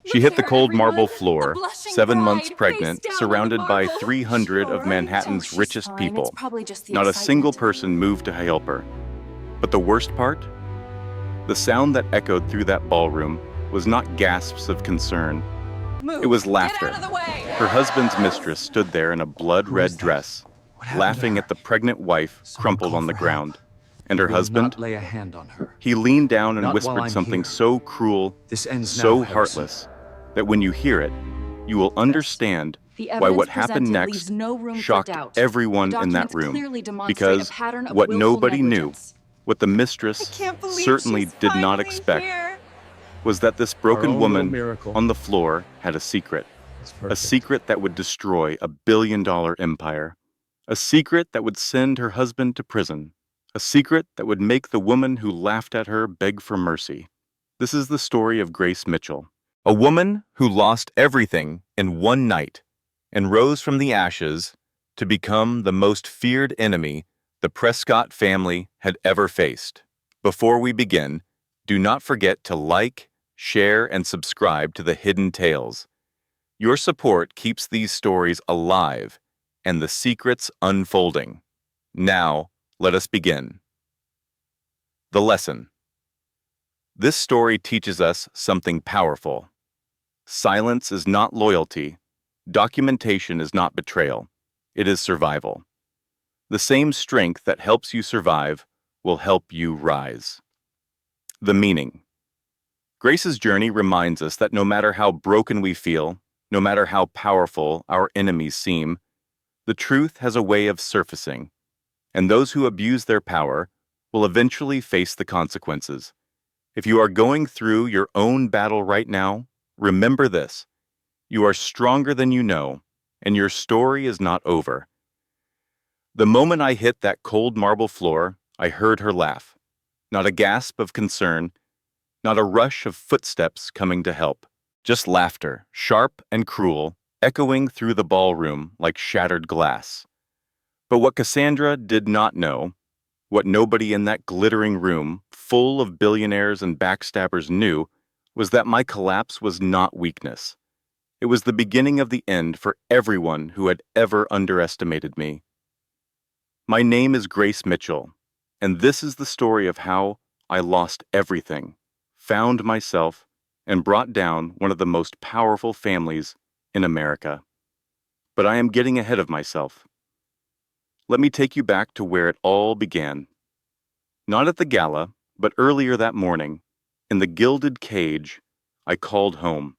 She Look hit the here, cold marble everyone. The floor, blushing 7 months bride, face pregnant, down on the surrounded by marble. 300 of All right. Oh, Manhattan's she's richest fine. It's people. probably just the Not a single excitement. person moved to help her. But the worst part? The sound that echoed through that ballroom was not gasps of concern. Move. It was Get laughter. out of the way. Her husband's mistress stood there in a blood-red dress, What happened to laughing her? at the pregnant wife Someone crumpled call on the for help. ground. And her Will husband? not lay a hand on her. He leaned down and Not while whispered I'm something here. so cruel, This ends so now, Harrison. heartless, that when you hear it, you will understand The why evidence what happened presented next leaves no room for shocked doubt. everyone The in that documents room. clearly demonstrate Because a pattern of what willful nobody knew, negligence. what the I mistress can't believe certainly she's did not finally expect, here. was that this Our broken own little woman miracle. on the floor had a secret. It's A perfect. secret that would destroy a billion-dollar empire. A secret that would send her husband to prison. A secret that would make the woman who laughed at her beg for mercy. This is the story of Grace Mitchell, a woman who lost everything in one night and rose from the ashes to become the most feared enemy the Prescott family had ever faced. Before we begin, do not forget to like, share, and subscribe to the Hidden Tales. Your support keeps these stories alive and the secrets unfolding. Now, let us begin. The lesson. This story teaches us something powerful. Silence is not loyalty. Documentation is not betrayal. It is survival. The same strength that helps you survive will help you rise. The meaning. Grace's journey reminds us that no matter how broken we feel, no matter how powerful our enemies seem, the truth has a way of surfacing, and those who abuse their power will eventually face the consequences. If you are going through your own battle right now, remember this. You are stronger than you know, and your story is not over. The moment I hit that cold marble floor, I heard her laugh. Not a gasp of concern, not a rush of footsteps coming to help. Just laughter, sharp and cruel, echoing through the ballroom like shattered glass. But what Cassandra did not know, what nobody in that glittering room, full of billionaires and backstabbers knew, was that my collapse was not weakness. It was the beginning of the end for everyone who had ever underestimated me. My name is Grace Mitchell, and this is the story of how I lost everything, found myself, and brought down one of the most powerful families in America. But I am getting ahead of myself. Let me take you back to where it all began. Not at the gala, but earlier that morning, in the gilded cage, I called home.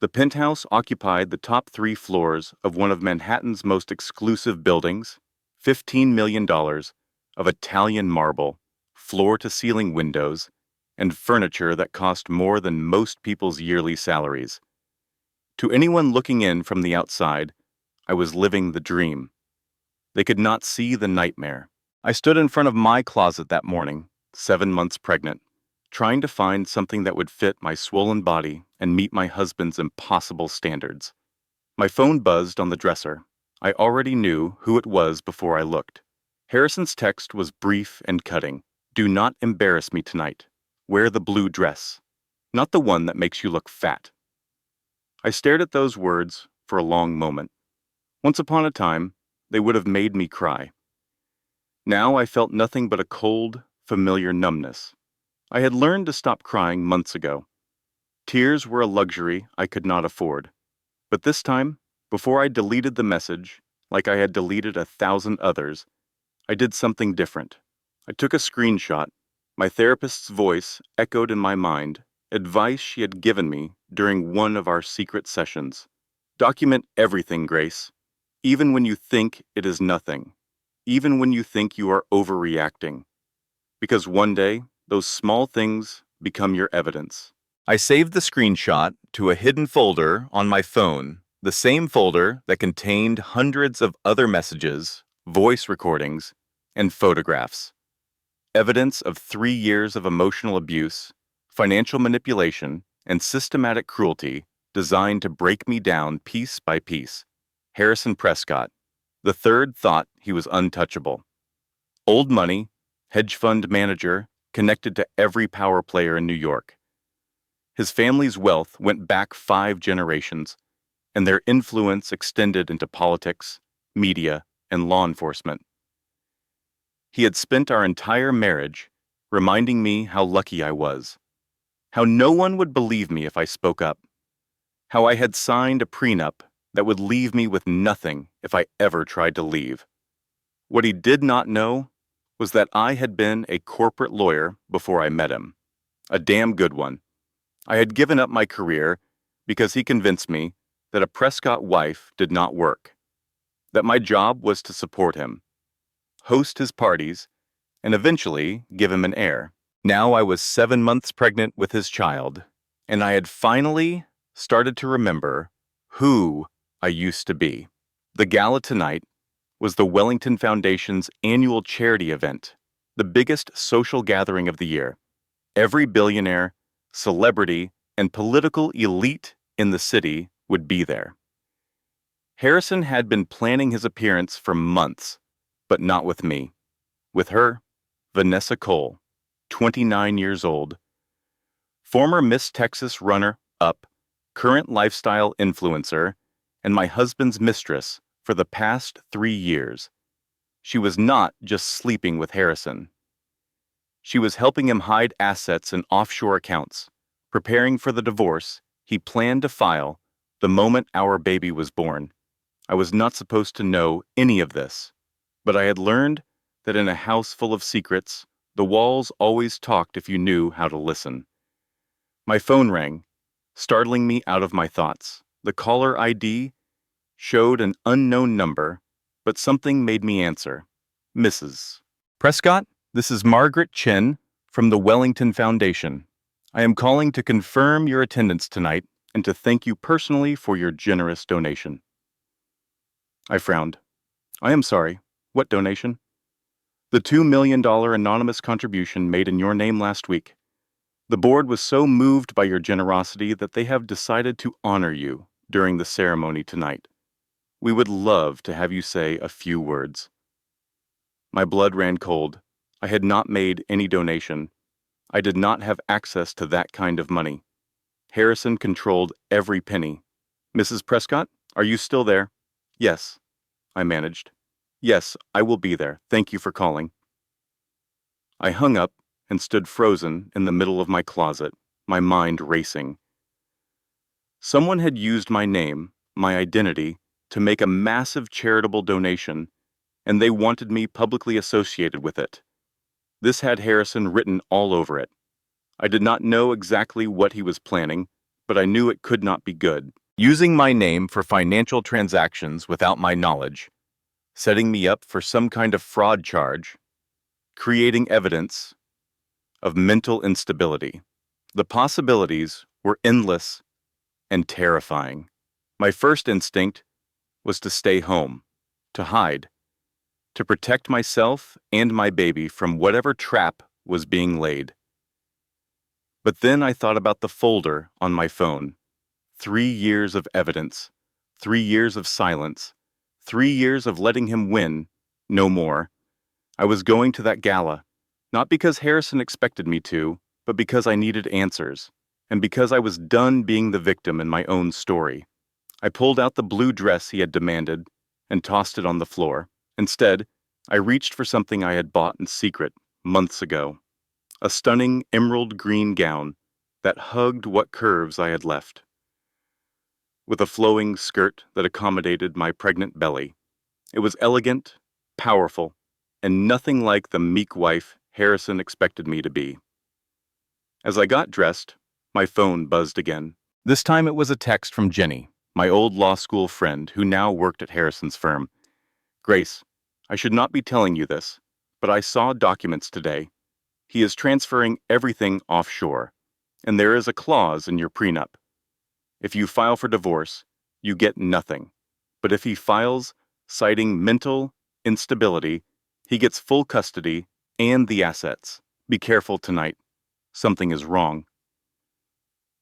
The penthouse occupied the top 3 floors of one of Manhattan's most exclusive buildings, $15 million of Italian marble, floor-to-ceiling windows, and furniture that cost more than most people's yearly salaries. To anyone looking in from the outside, I was living the dream. They could not see the nightmare. I stood in front of my closet that morning, 7 months pregnant, trying to find something that would fit my swollen body and meet my husband's impossible standards. My phone buzzed on the dresser. I already knew who it was before I looked. Harrison's text was brief and cutting. Do not embarrass me tonight. Wear the blue dress, not the one that makes you look fat. I stared at those words for a long moment. Once upon a time, they would have made me cry. Now I felt nothing but a cold, familiar numbness. I had learned to stop crying months ago. Tears were a luxury I could not afford. But this time, before I deleted the message, like I had deleted 1,000 others, I did something different. I took a screenshot. My therapist's voice echoed in my mind, advice she had given me during one of our secret sessions. Document everything, Grace, even when you think it is nothing, even when you think you are overreacting. Because one day, those small things become your evidence. I saved the screenshot to a hidden folder on my phone, the same folder that contained hundreds of other messages, voice recordings, and photographs. Evidence of 3 years of emotional abuse, financial manipulation, and systematic cruelty designed to break me down piece by piece. Harrison Prescott. The third thought he was untouchable. Old money, hedge fund manager, connected to every power player in New York. His family's wealth went back 5 generations, and their influence extended into politics, media, and law enforcement. He had spent our entire marriage reminding me how lucky I was, how no one would believe me if I spoke up, how I had signed a prenup that would leave me with nothing if I ever tried to leave. What he did not know was that I had been a corporate lawyer before I met him, a damn good one. I had given up my career because he convinced me that a Prescott wife did not work, that my job was to support him, host his parties, and eventually give him an heir. Now I was 7 months pregnant with his child, and I had finally started to remember who I used to be. The gala tonight was the Wellington Foundation's annual charity event, the biggest social gathering of the year. Every billionaire, celebrity, and political elite in the city would be there. Harrison had been planning his appearance for months, but not with me. With her, Vanessa Cole, 29 years old, former Miss Texas runner-up, current lifestyle influencer, and my husband's mistress for the past 3 years. She was not just sleeping with Harrison. She was helping him hide assets in offshore accounts, preparing for the divorce he planned to file the moment our baby was born. I was not supposed to know any of this, but I had learned that in a house full of secrets, the walls always talked if you knew how to listen. My phone rang, startling me out of my thoughts. The caller ID showed an unknown number, but something made me answer. Mrs. Prescott, this is Margaret Chen from the Wellington Foundation. I am calling to confirm your attendance tonight and to thank you personally for your generous donation. I frowned. I am sorry. What donation? The $2 million anonymous contribution made in your name last week. The board was so moved by your generosity that they have decided to honor you during the ceremony tonight. We would love to have you say a few words. My blood ran cold. I had not made any donation. I did not have access to that kind of money. Harrison controlled every penny. Mrs. Prescott, are you still there? Yes, I managed. Yes, I will be there. Thank you for calling. I hung up and stood frozen in the middle of my closet, my mind racing. Someone had used my name, my identity, to make a massive charitable donation, and they wanted me publicly associated with it. This had Harrison written all over it. I did not know exactly what he was planning, but I knew it could not be good. Using my name for financial transactions without my knowledge, setting me up for some kind of fraud charge, creating evidence of mental instability. The possibilities were endless and terrifying. My first instinct was to stay home, to hide, to protect myself and my baby from whatever trap was being laid. But then I thought about the folder on my phone. 3 years of evidence, 3 years of silence, 3 years of letting him win, no more. I was going to that gala, not because Harrison expected me to, but because I needed answers, and because I was done being the victim in my own story. I pulled out the blue dress he had demanded and tossed it on the floor. Instead, I reached for something I had bought in secret months ago, a stunning emerald green gown that hugged what curves I had left. With a flowing skirt that accommodated my pregnant belly. It was elegant, powerful, and nothing like the meek wife Harrison expected me to be. As I got dressed, my phone buzzed again. This time it was a text from Jenny, my old law school friend who now worked at Harrison's firm. Grace, I should not be telling you this, but I saw documents today. He is transferring everything offshore, and there is a clause in your prenup. If you file for divorce, you get nothing. But if he files citing mental instability, he gets full custody and the assets. Be careful tonight. Something is wrong.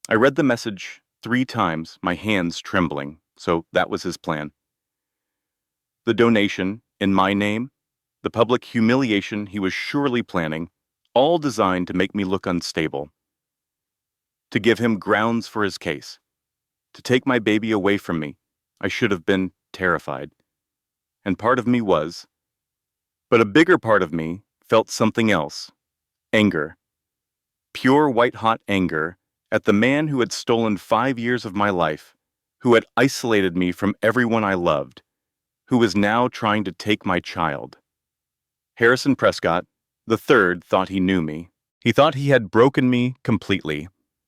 I read the message 3 times, my hands trembling, so that was his plan. The donation, in my name, the public humiliation he was surely planning, all designed to make me look unstable. to give him grounds for his case, to take my baby away from me. I should have been terrified. And part of me was. But a bigger part of me felt something else. Anger. Pure white-hot anger at the man who had stolen 5 years of my life, who had isolated me from everyone I loved, who was now trying to take my child. Harrison Prescott, the third, thought he knew me. He thought he had broken me completely,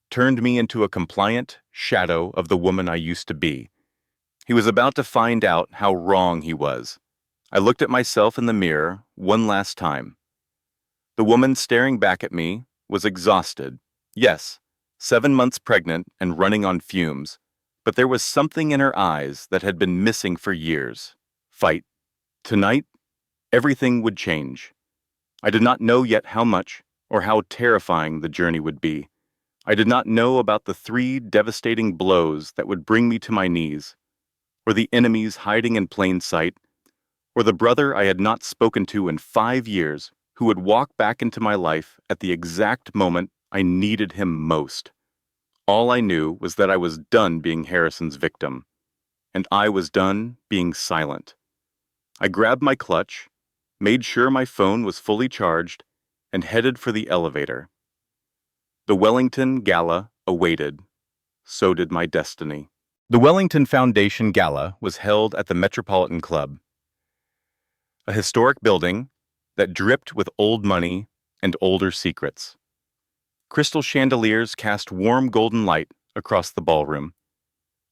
turned me into a compliant shadow of the woman I used to be. He was about to find out how wrong he was. I looked at myself in the mirror one last time. The woman staring back at me was exhausted. Yes, 7 months pregnant and running on fumes, but there was something in her eyes that had been missing for years. Fight. Tonight, everything would change. I did not know yet how much or how terrifying the journey would be. I did not know about the 3 devastating blows that would bring me to my knees, or the enemies hiding in plain sight, or the brother I had not spoken to in 5 years who would walk back into my life at the exact moment I needed him most. All I knew was that I was done being Harrison's victim, and I was done being silent. I grabbed my clutch, made sure my phone was fully charged, and headed for the elevator. The Wellington Gala awaited. So did my destiny. The Wellington Foundation Gala was held at the Metropolitan Club, a historic building that dripped with old money and older secrets. Crystal chandeliers cast warm golden light across the ballroom,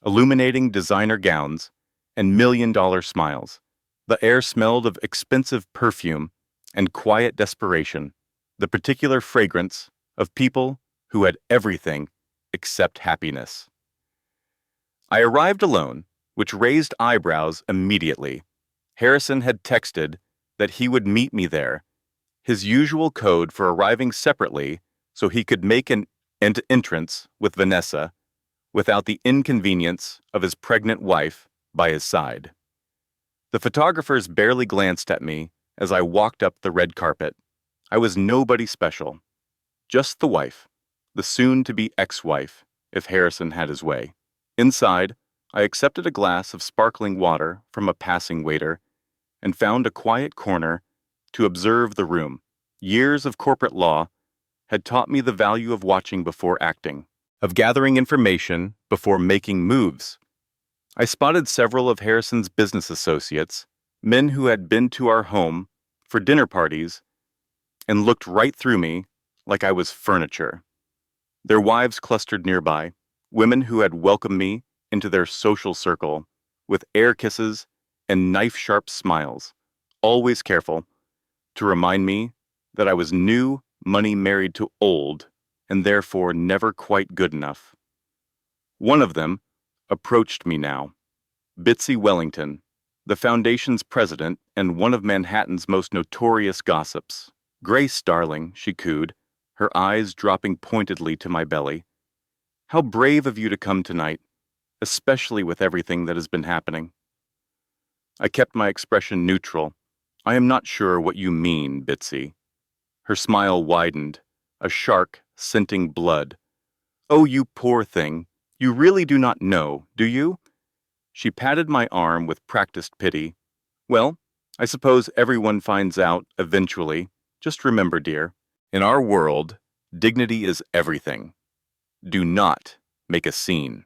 illuminating designer gowns and million-dollar smiles. The air smelled of expensive perfume and quiet desperation, the particular fragrance of people who had everything except happiness. I arrived alone, which raised eyebrows immediately. Harrison had texted that he would meet me there, his usual code for arriving separately so he could make an entrance with Vanessa without the inconvenience of his pregnant wife by his side. The photographers barely glanced at me as I walked up the red carpet. I was nobody special, just the wife, the soon-to-be ex-wife, if Harrison had his way. Inside, I accepted a glass of sparkling water from a passing waiter and found a quiet corner to observe the room. Years of corporate law had taught me the value of watching before acting, of gathering information before making moves. I spotted several of Harrison's business associates, men who had been to our home for dinner parties and looked right through me like I was furniture. Their wives clustered nearby, women who had welcomed me into their social circle with air kisses and knife-sharp smiles, always careful to remind me that I was new money married to old and therefore never quite good enough. One of them approached me now. Bitsy Wellington, the foundation's president and one of Manhattan's most notorious gossips. "Grace, darling," she cooed, her eyes dropping pointedly to my belly. "How brave of you to come tonight, especially with everything that has been happening." I kept my expression neutral. "I am not sure what you mean, Bitsy." Her smile widened, a shark scenting blood. "Oh, you poor thing. You really do not know, do you?" She patted my arm with practiced pity. "Well, I suppose everyone finds out eventually. Just remember, dear, in our world, dignity is everything. Do not make a scene."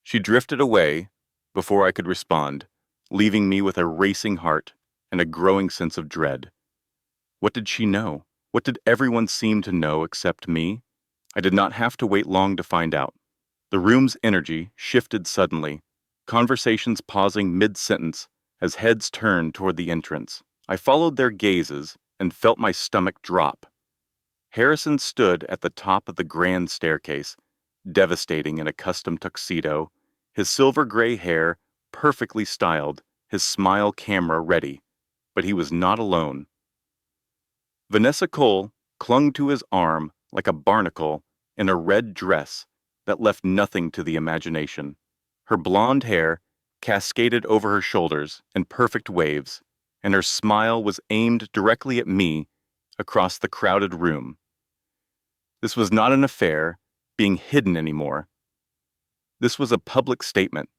She drifted away before I could respond, leaving me with a racing heart and a growing sense of dread. What did she know? What did everyone seem to know except me? I did not have to wait long to find out. The room's energy shifted suddenly, conversations pausing mid-sentence as heads turned toward the entrance. I followed their gazes and felt my stomach drop. Harrison stood at the top of the grand staircase, devastating in a custom tuxedo, his silver gray hair perfectly styled, his smile camera ready. But he was not alone. Vanessa Cole clung to his arm like a barnacle in a red dress that left nothing to the imagination. Her blonde hair cascaded over her shoulders in perfect waves, and her smile was aimed directly at me across the crowded room. This was not an affair. being hidden anymore. This was a public statement,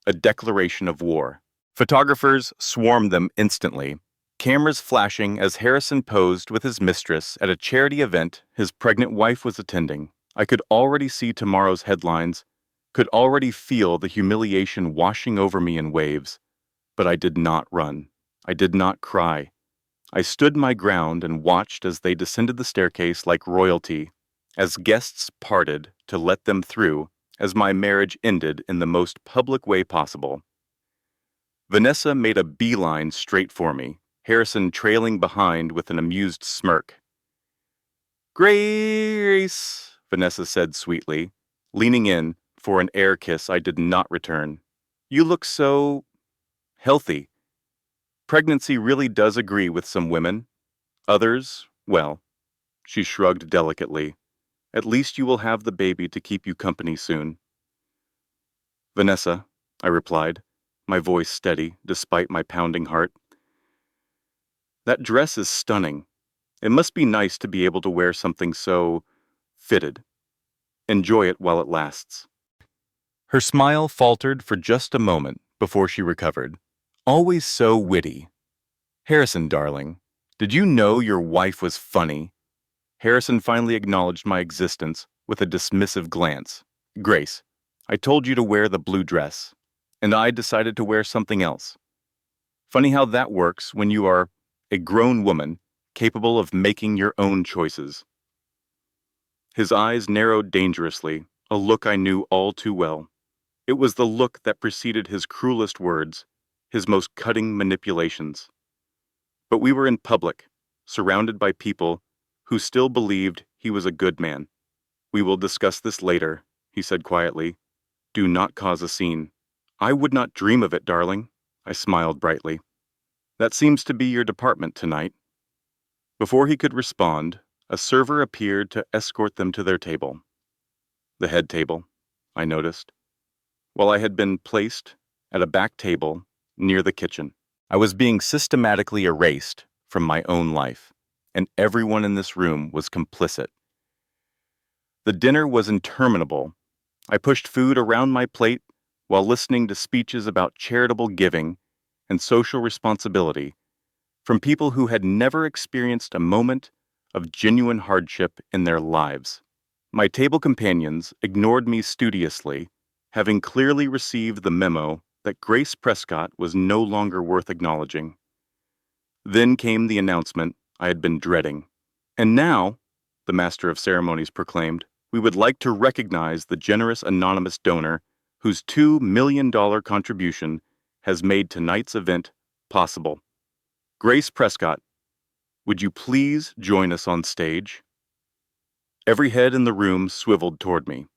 a declaration of war. Photographers swarmed them instantly, cameras flashing as Harrison posed with his mistress at a charity event his pregnant wife was attending. I could already see tomorrow's headlines, could already feel the humiliation washing over me in waves. But I did not run. I did not cry. I stood my ground and watched as they descended the staircase like royalty, as guests parted to let them through, as my marriage ended in the most public way possible. Vanessa made a beeline straight for me, Harrison trailing behind with an amused smirk. "Grace," Vanessa said sweetly, leaning in for an air kiss I did not return. "You look so healthy." Pregnancy really does agree with some women. Others, well, she shrugged delicately. At least you will have the baby to keep you company soon. "Vanessa," I replied, my voice steady despite my pounding heart. "That dress is stunning. It must be nice to be able to wear something so fitted. Enjoy it while it lasts." Her smile faltered for just a moment before she recovered. "Always so witty. Harrison, darling, did you know your wife was funny?" Harrison finally acknowledged my existence with a dismissive glance. "Grace, I told you to wear the blue dress, and I decided to wear something else. Funny how that works when you are a grown woman capable of making your own choices." His eyes narrowed dangerously, a look I knew all too well. It was the look that preceded his cruelest words, his most cutting manipulations. But we were in public, surrounded by people who still believed he was a good man. "We will discuss this later," he said quietly. "Do not cause a scene." "I would not dream of it, darling," I smiled brightly. "That seems to be your department tonight." Before he could respond, a server appeared to escort them to their table. The head table, I noticed, while I had been placed at a back table near the kitchen. I was being systematically erased from my own life, and everyone in this room was complicit. The dinner was interminable. I pushed food around my plate while listening to speeches about charitable giving and social responsibility from people who had never experienced a moment of genuine hardship in their lives. My table companions ignored me studiously, having clearly received the memo that Grace Prescott was no longer worth acknowledging. Then came the announcement I had been dreading. "And now," the Master of Ceremonies proclaimed, "we would like to recognize the generous anonymous donor whose $2 million contribution has made tonight's event possible. Grace Prescott, would you please join us on stage?" Every head in the room swiveled toward me.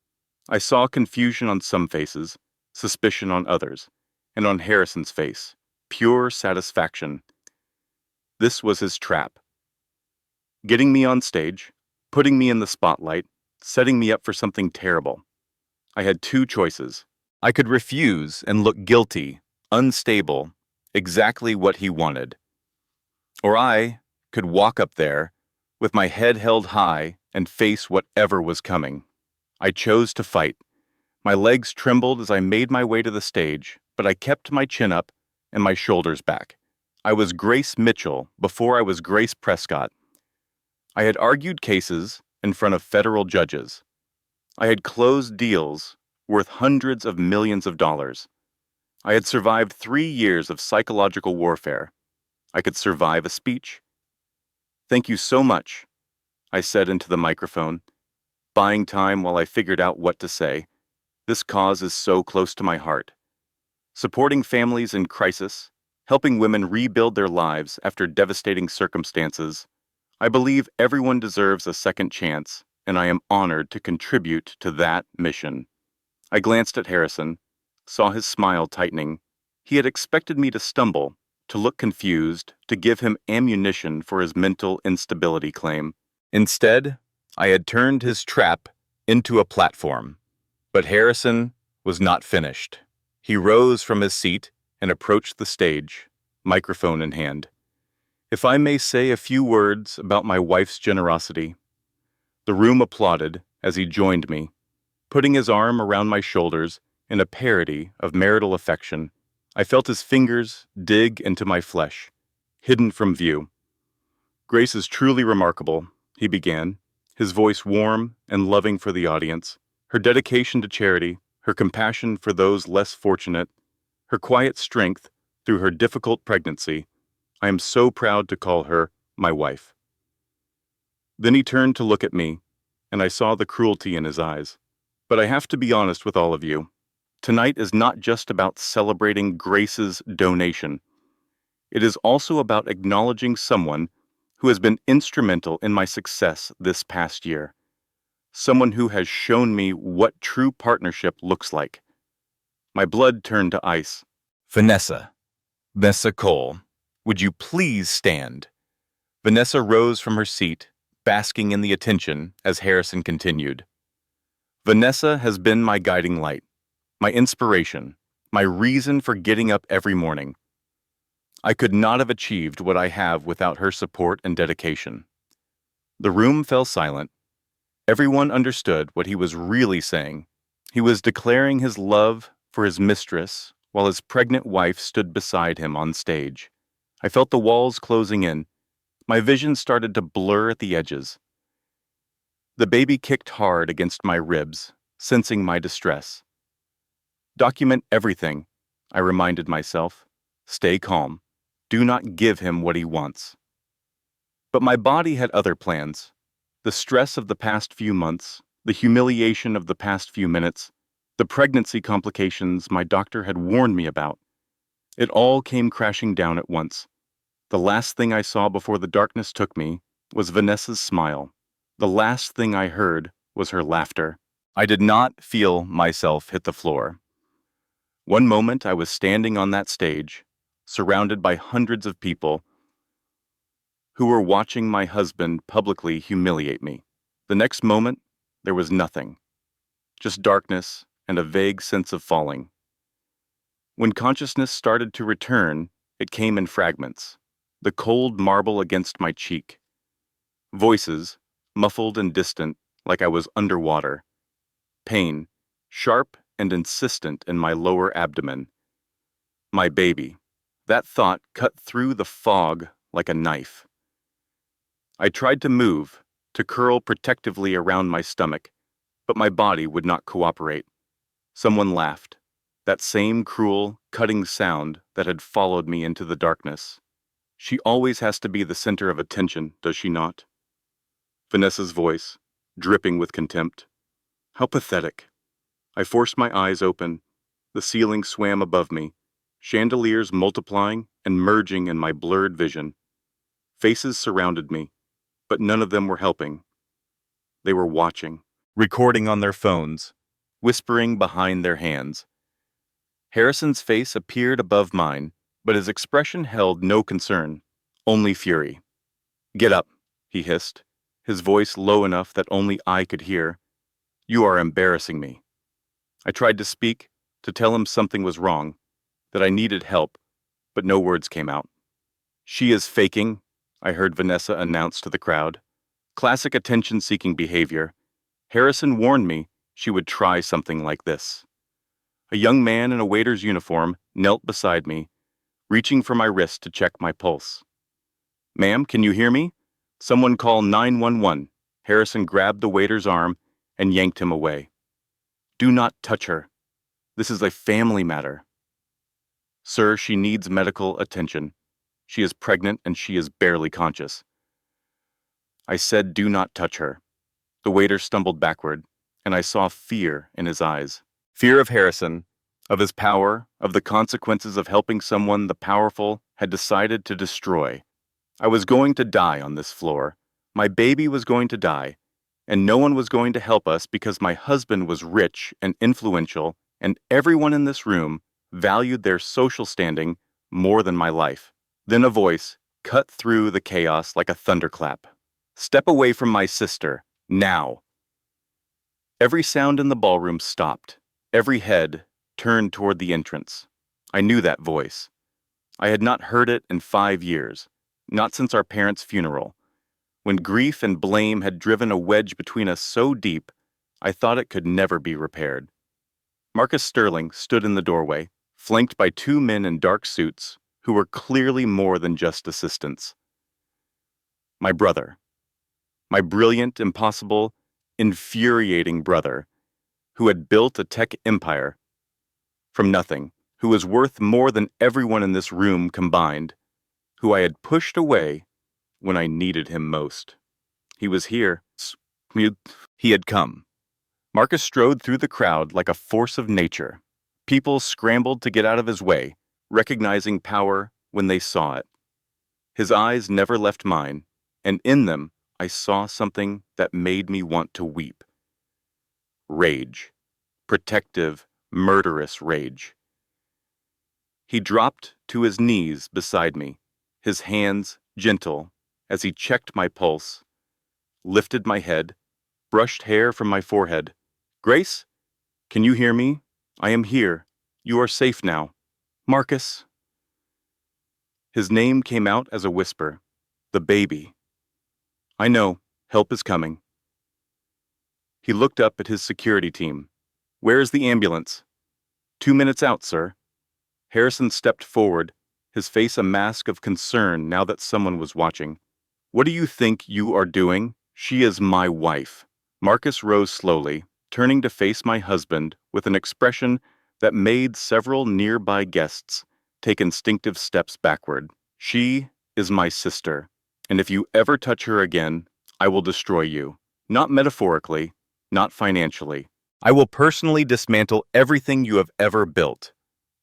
I saw confusion on some faces, suspicion on others, and on Harrison's face, pure satisfaction. This was his trap. Getting me on stage, putting me in the spotlight, setting me up for something terrible. I had two choices. I could refuse and look guilty, unstable, exactly what he wanted. Or I could walk up there, with my head held high, and face whatever was coming. I chose to fight. My legs trembled as I made my way to the stage, but I kept my chin up and my shoulders back. I was Grace Mitchell before I was Grace Prescott. I had argued cases in front of federal judges. I had closed deals worth hundreds of millions of dollars. I had survived 3 years of psychological warfare. I could survive a speech. "Thank you so much," I said into the microphone, buying time while I figured out what to say. "This cause is so close to my heart. Supporting families in crisis, helping women rebuild their lives after devastating circumstances. I believe everyone deserves a second chance, and I am honored to contribute to that mission." I glanced at Harrison, saw his smile tightening. He had expected me to stumble, to look confused, to give him ammunition for his mental instability claim. Instead, I had turned his trap into a platform. But Harrison was not finished. He rose from his seat and approached the stage, microphone in hand. "If I may say a few words about my wife's generosity." The room applauded, as he joined me, putting his arm around my shoulders in a parody of marital affection. I felt his fingers dig into my flesh, hidden from view. "Grace is truly remarkable," he began, his voice warm and loving for the audience. "Her dedication to charity, her compassion for those less fortunate, her quiet strength through her difficult pregnancy. I am so proud to call her my wife." Then he turned to look at me, and I saw the cruelty in his eyes. "But I have to be honest with all of you. Tonight is not just about celebrating Grace's donation. It is also about acknowledging someone who has been instrumental in my success this past year. Someone who has shown me what true partnership looks like." My blood turned to ice. Vanessa Cole, would you please stand?" Vanessa rose from her seat, basking in the attention as Harrison continued. "Vanessa has been my guiding light, my inspiration, my reason for getting up every morning. I could not have achieved what I have without her support and dedication." The room fell silent. Everyone understood what he was really saying. He was declaring his love for his mistress while his pregnant wife stood beside him on stage. I felt the walls closing in. My vision started to blur at the edges. The baby kicked hard against my ribs, sensing my distress. "Document everything," I reminded myself. "Stay calm. Do not give him what he wants." But my body had other plans. The stress of the past few months, the humiliation of the past few minutes, the pregnancy complications my doctor had warned me about. It all came crashing down at once. The last thing I saw before the darkness took me was Vanessa's smile. The last thing I heard was her laughter. I did not feel myself hit the floor. One moment I was standing on that stage, surrounded by hundreds of people who were watching my husband publicly humiliate me. The next moment, there was nothing, just darkness and a vague sense of falling. When consciousness started to return, it came in fragments, the cold marble against my cheek. Voices, muffled and distant, like I was underwater. Pain, sharp and insistent in my lower abdomen. My baby. That thought cut through the fog like a knife. I tried to move, to curl protectively around my stomach, but my body would not cooperate. Someone laughed, that same cruel, cutting sound that had followed me into the darkness. "She always has to be the center of attention, does she not?" Vanessa's voice, dripping with contempt. How pathetic. I forced my eyes open. The ceiling swam above me, chandeliers multiplying and merging in my blurred vision. Faces surrounded me, but none of them were helping. They were watching, recording on their phones, whispering behind their hands. Harrison's face appeared above mine, but his expression held no concern, only fury. "Get up," he hissed, his voice low enough that only I could hear. "You are embarrassing me." I tried to speak, to tell him something was wrong, that I needed help, but no words came out. "She is faking," I heard Vanessa announce to the crowd. Classic attention-seeking behavior. Harrison warned me she would try something like this. A young man in a waiter's uniform knelt beside me, reaching for my wrist to check my pulse. "Ma'am, can you hear me? Someone call 911. Harrison grabbed the waiter's arm and yanked him away. "Do not touch her. This is a family matter." "Sir, she needs medical attention. She is pregnant and she is barely conscious." I said, "Do not touch her." The waiter stumbled backward, and I saw fear in his eyes. Fear of Harrison, of his power, of the consequences of helping someone the powerful had decided to destroy. I was going to die on this floor. My baby was going to die, and no one was going to help us because my husband was rich and influential, and everyone in this room valued their social standing more than my life. Then a voice cut through the chaos like a thunderclap. "Step away from my sister, now." Every sound in the ballroom stopped. Every head turned toward the entrance. I knew that voice. I had not heard it in 5 years, not since our parents' funeral, when grief and blame had driven a wedge between us so deep I thought it could never be repaired. Marcus Sterling stood in the doorway, flanked by two men in dark suits who were clearly more than just assistants. My brother. My brilliant, impossible, infuriating brother, who had built a tech empire from nothing, who was worth more than everyone in this room combined, who I had pushed away when I needed him most. He was here. He had come. Marcus strode through the crowd like a force of nature. People scrambled to get out of his way, recognizing power when they saw it. His eyes never left mine, and in them I saw something that made me want to weep. Rage. Protective, murderous rage. He dropped to his knees beside me, his hands gentle as he checked my pulse, lifted my head, brushed hair from my forehead. Grace, can you hear me? I am here. You are safe now. Marcus. His name came out as a whisper. The baby. I know. Help is coming. He looked up at his security team. Where is the ambulance? 2 minutes out, sir. Harrison stepped forward, his face a mask of concern now that someone was watching. What do you think you are doing? She is my wife. Marcus rose slowly, turning to face my husband with an expression that made several nearby guests take instinctive steps backward. She is my sister, and if you ever touch her again, I will destroy you. Not metaphorically, not financially. I will personally dismantle everything you have ever built,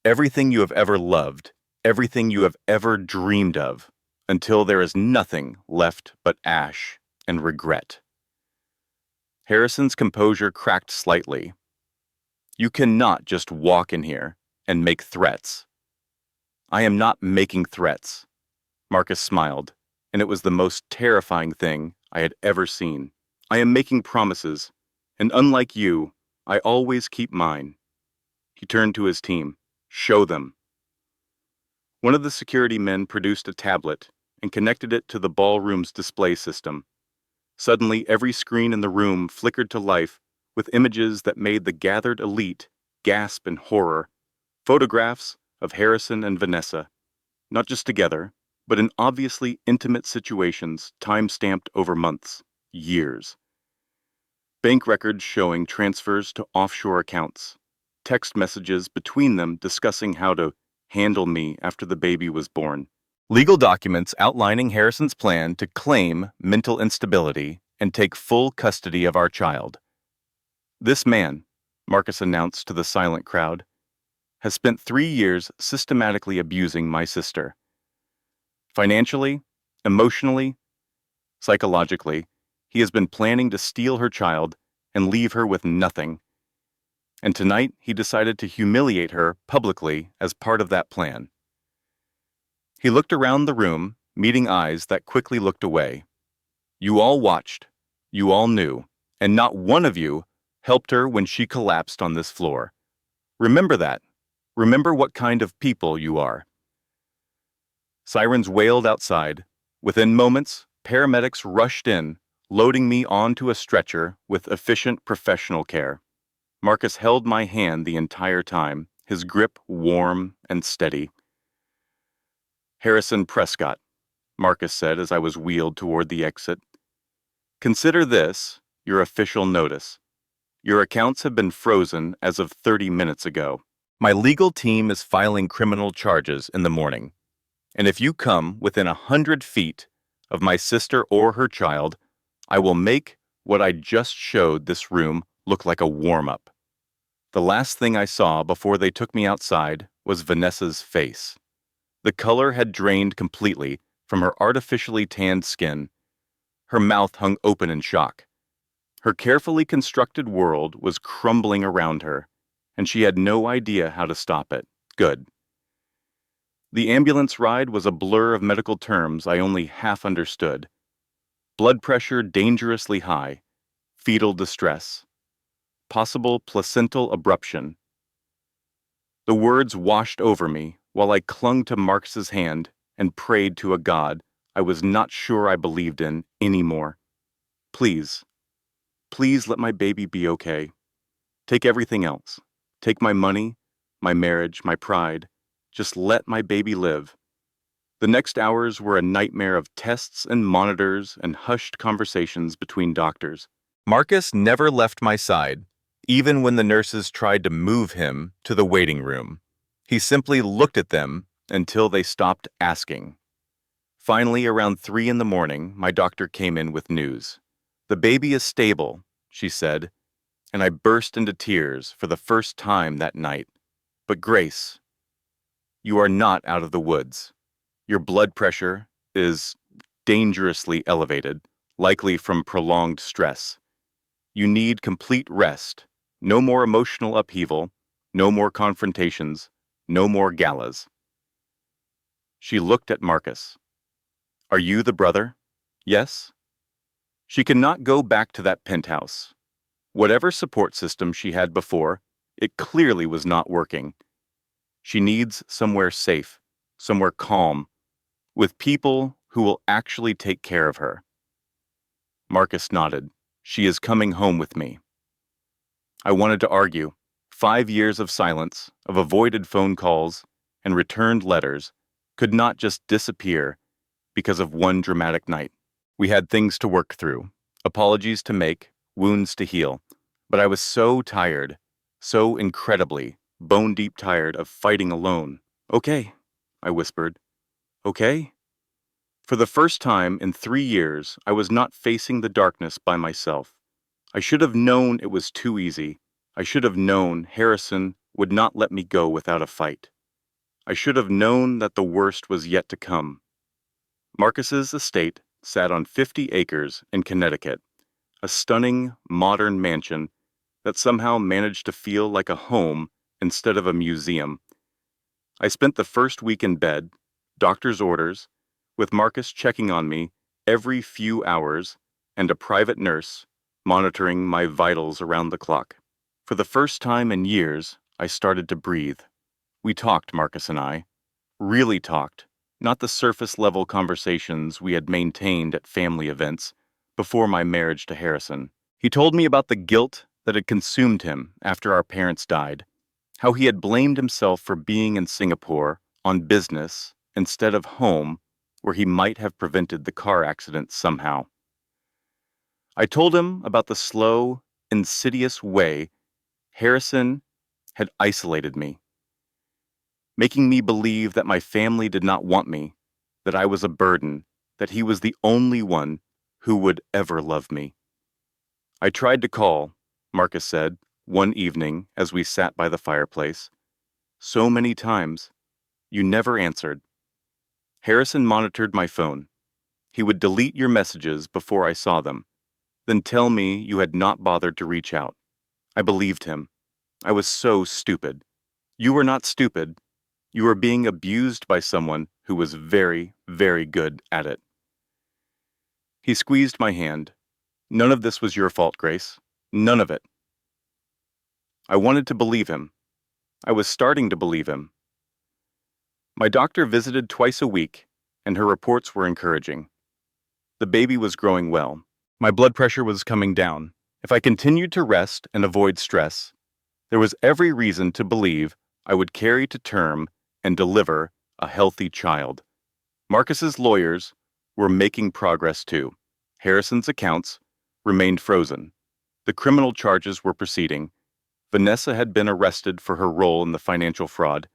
everything you have ever loved, everything you have ever dreamed of, until there is nothing left but ash and regret. Harrison's composure cracked slightly. You cannot just walk in here and make threats. I am not making threats. Marcus smiled, and it was the most terrifying thing I had ever seen. I am making promises, and unlike you, I always keep mine. He turned to his team. Show them. One of the security men produced a tablet and connected it to the ballroom's display system. Suddenly, every screen in the room flickered to life with images that made the gathered elite gasp in horror. Photographs of Harrison and Vanessa, not just together, but in obviously intimate situations time-stamped over months, years. Bank records showing transfers to offshore accounts, text messages between them discussing how to handle me after the baby was born. Legal documents outlining Harrison's plan to claim mental instability and take full custody of our child. This man, Marcus announced to the silent crowd, has spent 3 years systematically abusing my sister. Financially, emotionally, psychologically, he has been planning to steal her child and leave her with nothing. And tonight he decided to humiliate her publicly as part of that plan. He looked around the room, meeting eyes that quickly looked away. You all watched, you all knew, and not one of you helped her when she collapsed on this floor. Remember that. Remember what kind of people you are. Sirens wailed outside. Within moments, paramedics rushed in, loading me onto a stretcher with efficient professional care. Marcus held my hand the entire time, his grip warm and steady. Harrison Prescott, Marcus said as I was wheeled toward the exit. Consider this your official notice. Your accounts have been frozen as of 30 minutes ago. My legal team is filing criminal charges in the morning. And if you come within 100 feet of my sister or her child, I will make what I just showed this room look like a warm-up. The last thing I saw before they took me outside was Vanessa's face. The color had drained completely from her artificially tanned skin. Her mouth hung open in shock. Her carefully constructed world was crumbling around her, and she had no idea how to stop it. Good. The ambulance ride was a blur of medical terms I only half understood. Blood pressure dangerously high, fetal distress, possible placental abruption. The words washed over me while I clung to Marcus's hand and prayed to a God I was not sure I believed in anymore. Please, Please let my baby be okay. Take everything else. Take my money, my marriage, my pride. Just let my baby live. The next hours were a nightmare of tests and monitors and hushed conversations between doctors. Marcus never left my side, even when the nurses tried to move him to the waiting room. He simply looked at them until they stopped asking. Finally, around 3 in the morning, my doctor came in with news. "The baby is stable," she said, and I burst into tears for the first time that night. "But Grace, you are not out of the woods. Your blood pressure is dangerously elevated, likely from prolonged stress. You need complete rest. No more emotional upheaval, no more confrontations, no more galas." She looked at Marcus. "Are you the brother?" "Yes." She cannot go back to that penthouse. Whatever support system she had before, it clearly was not working. She needs somewhere safe, somewhere calm, with people who will actually take care of her. Marcus nodded. "She is coming home with me." I wanted to argue. 5 years of silence, of avoided phone calls, and returned letters could not just disappear because of one dramatic night. We had things to work through, apologies to make, wounds to heal, but I was so tired, so incredibly, bone-deep tired of fighting alone. "Okay," I whispered. "Okay?" For the first time in 3 years, I was not facing the darkness by myself. I should have known it was too easy. I should have known Harrison would not let me go without a fight. I should have known that the worst was yet to come. Marcus's estate sat on 50 acres in Connecticut, a stunning, modern mansion that somehow managed to feel like a home instead of a museum. I spent the first week in bed, doctor's orders, with Marcus checking on me every few hours and a private nurse monitoring my vitals around the clock. For the first time in years, I started to breathe. We talked, Marcus and I. Really talked, not the surface-level conversations we had maintained at family events before my marriage to Harrison. He told me about the guilt that had consumed him after our parents died, how he had blamed himself for being in Singapore on business instead of home, where he might have prevented the car accident somehow. I told him about the slow, insidious way Harrison had isolated me, making me believe that my family did not want me, that I was a burden, that he was the only one who would ever love me. "I tried to call," Marcus said, one evening as we sat by the fireplace. "So many times. You never answered." Harrison monitored my phone. He would delete your messages before I saw them, then tell me you had not bothered to reach out. I believed him. I was so stupid. You were not stupid. You were being abused by someone who was very, very good at it. He squeezed my hand. "None of this was your fault, Grace. None of it." I wanted to believe him. I was starting to believe him. My doctor visited twice a week, and her reports were encouraging. The baby was growing well. My blood pressure was coming down. If I continued to rest and avoid stress, there was every reason to believe I would carry to term and deliver a healthy child. Marcus's lawyers were making progress too. Harrison's accounts remained frozen. The criminal charges were proceeding. Vanessa had been arrested for her role in the financial fraud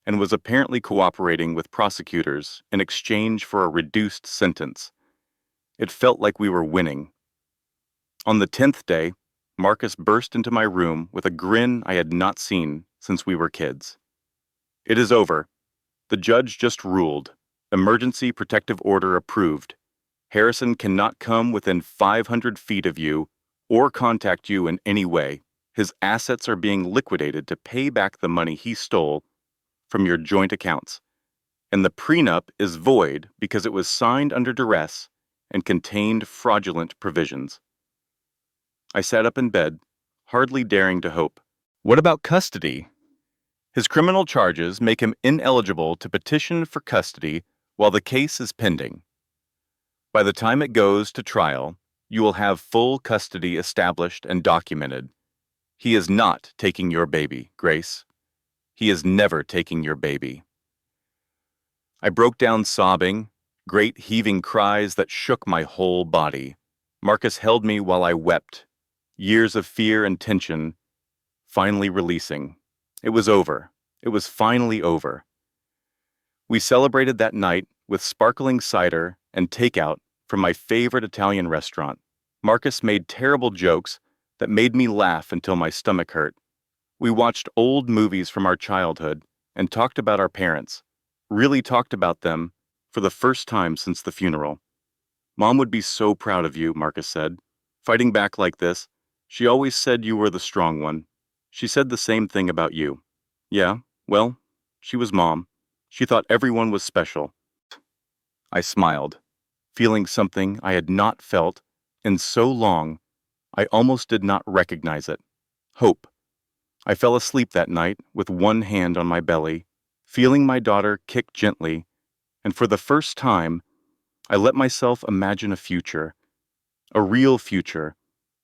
and was apparently cooperating with prosecutors in exchange for a reduced sentence. It felt like we were winning. On the 10th day, Marcus burst into my room with a grin I had not seen since we were kids. "It is over. The judge just ruled. Emergency protective order approved. Harrison cannot come within 500 feet of you or contact you in any way. His assets are being liquidated to pay back the money he stole from your joint accounts. And the prenup is void because it was signed under duress and contained fraudulent provisions." I sat up in bed, hardly daring to hope. "What about custody?" "His criminal charges make him ineligible to petition for custody while the case is pending. By the time it goes to trial, You will have full custody established and documented. He is not taking your baby, Grace. He is never taking your baby." I broke down sobbing, great heaving cries that shook my whole body. Marcus held me while I wept, years of fear and tension finally releasing. It was over. It was finally over. We celebrated that night with sparkling cider and takeout from my favorite Italian restaurant. Marcus made terrible jokes that made me laugh until my stomach hurt. We watched old movies from our childhood and talked about our parents, really talked about them for the first time since the funeral. "Mom would be so proud of you," Marcus said. "Fighting back like this, she always said you were the strong one. She said the same thing about you." "Yeah, well, she was Mom. She thought everyone was special." I smiled, feeling something I had not felt in so long I almost did not recognize it. Hope. I fell asleep that night with one hand on my belly, feeling my daughter kick gently, and for the first time, I let myself imagine a future, a real future,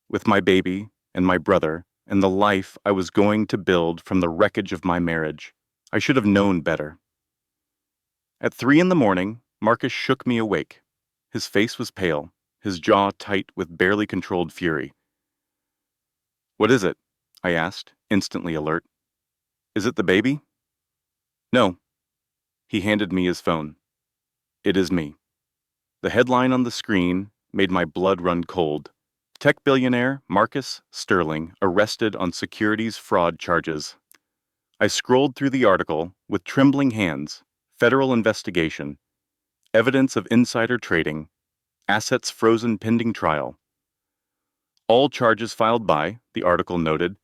with my baby and my brother and the life I was going to build from the wreckage of my marriage. I should have known better. At 3 in the morning, Marcus shook me awake. His face was pale, his jaw tight with barely controlled fury. "What is it?" I asked, instantly alert. "Is it the baby?" "No." He handed me his phone. "It is me." The headline on the screen made my blood run cold. Tech billionaire Marcus Sterling arrested on securities fraud charges. I scrolled through the article with trembling hands. Federal investigation. Evidence of insider trading. Assets frozen pending trial. All charges filed by, the article noted,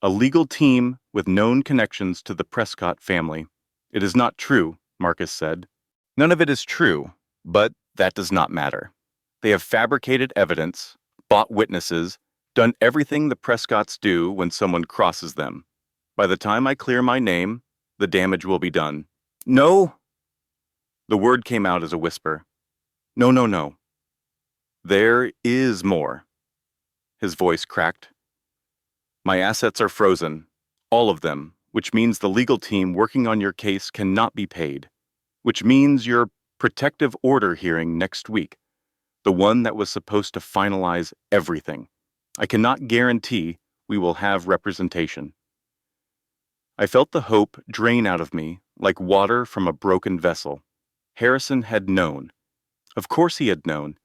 a legal team with known connections to the Prescott family. "It is not true," Marcus said. "None of it is true, but that does not matter. They have fabricated evidence, bought witnesses, done everything the Prescotts do when someone crosses them. By the time I clear my name, the damage will be done." "No!" The word came out as a whisper. "No, no, no. There is more." His voice cracked. "My assets are frozen, all of them, which means the legal team working on your case cannot be paid, which means your protective order hearing next week, the one that was supposed to finalize everything. I cannot guarantee we will have representation." I felt the hope drain out of me like water from a broken vessel. Harrison had known. Of course he had known.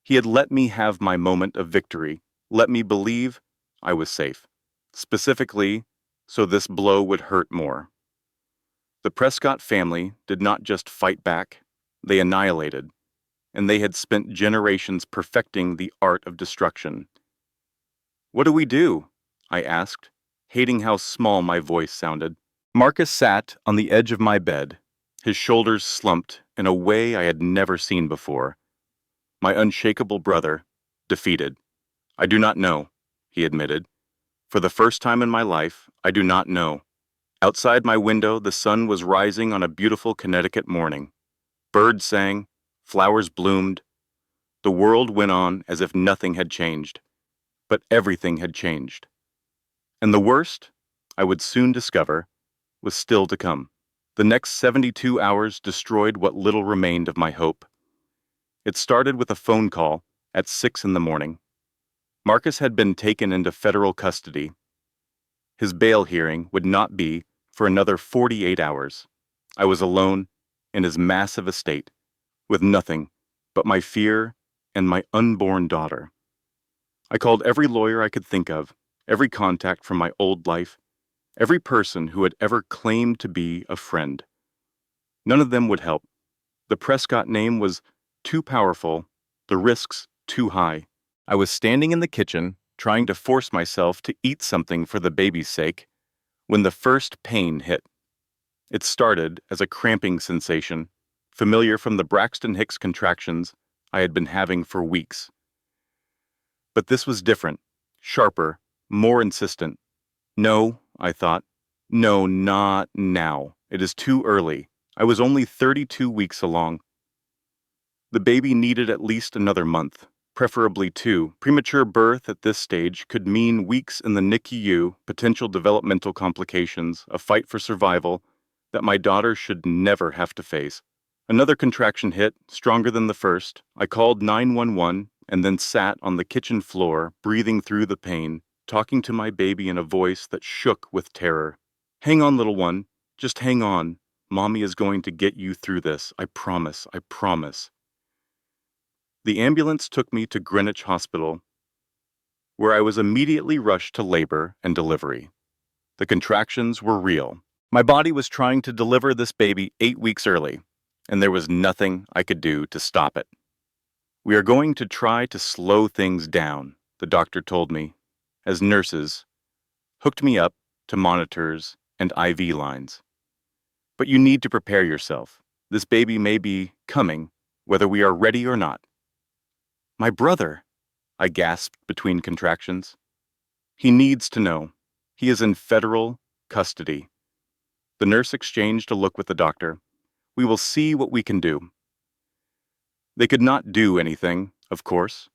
He had let me have my moment of victory, let me believe I was safe. Specifically, so this blow would hurt more. The Prescott family did not just fight back, they annihilated, and they had spent generations perfecting the art of destruction. "What do we do?" I asked, hating how small my voice sounded. Marcus sat on the edge of my bed, his shoulders slumped in a way I had never seen before. My unshakable brother, defeated. "I do not know," he admitted. "For the first time in my life, I do not know." Outside my window, the sun was rising on a beautiful Connecticut morning. Birds sang, flowers bloomed. The world went on as if nothing had changed. But everything had changed. And the worst, I would soon discover, was still to come. The next 72 hours destroyed what little remained of my hope. It started with a phone call at 6 in the morning. Marcus had been taken into federal custody. His bail hearing would not be for another 48 hours. I was alone in his massive estate, with nothing but my fear and my unborn daughter. I called every lawyer I could think of, every contact from my old life, every person who had ever claimed to be a friend. None of them would help. The Prescott name was too powerful, the risks too high. I was standing in the kitchen, trying to force myself to eat something for the baby's sake, when the first pain hit. It started as a cramping sensation, familiar from the Braxton Hicks contractions I had been having for weeks. But this was different, sharper, more insistent. "No," I thought. "No, not now. It is too early. I was only 32 weeks along. The baby needed at least another month. preferably two. Premature birth at this stage could mean weeks in the NICU, potential developmental complications, a fight for survival that my daughter should never have to face. Another contraction hit, stronger than the first. I called 911 and then sat on the kitchen floor, breathing through the pain, talking to my baby in a voice that shook with terror. Hang on, little one. Just hang on. Mommy is going to get you through this. I promise. I promise. The ambulance took me to Greenwich Hospital, where I was immediately rushed to labor and delivery. The contractions were real. My body was trying to deliver this baby 8 weeks early, and there was nothing I could do to stop it. We are going to try to slow things down, the doctor told me, as nurses hooked me up to monitors and IV lines. But you need to prepare yourself. This baby may be coming, whether we are ready or not. My brother, I gasped between contractions. He needs to know. He is in federal custody. The nurse exchanged a look with the doctor. We will see what we can do. They could not do anything, of course.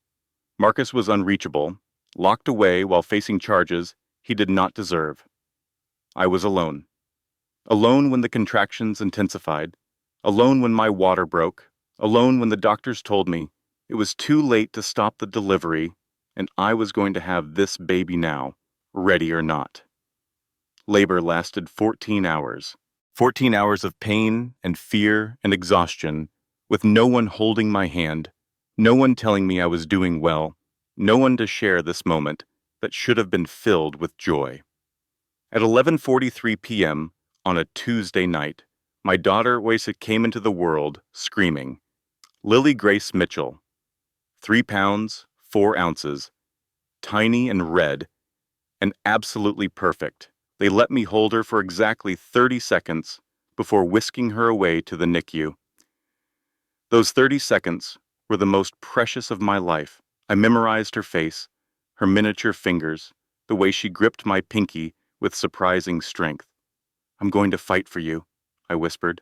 Marcus was unreachable, locked away while facing charges he did not deserve. I was alone. Alone when the contractions intensified. Alone when my water broke. Alone when the doctors told me it was too late to stop the delivery, and I was going to have this baby now, ready or not. Labor lasted 14 hours. 14 hours of pain and fear and exhaustion, with no one holding my hand, no one telling me I was doing well, no one to share this moment that should have been filled with joy. At 11:43 p.m. on a Tuesday night, my daughter Waisa came into the world screaming. Lily Grace Mitchell, 3 pounds, 4 ounces, tiny and red, and absolutely perfect. They let me hold her for exactly 30 seconds before whisking her away to the NICU. Those 30 seconds were the most precious of my life. I memorized her face, her miniature fingers, the way she gripped my pinky with surprising strength. I'm going to fight for you, I whispered.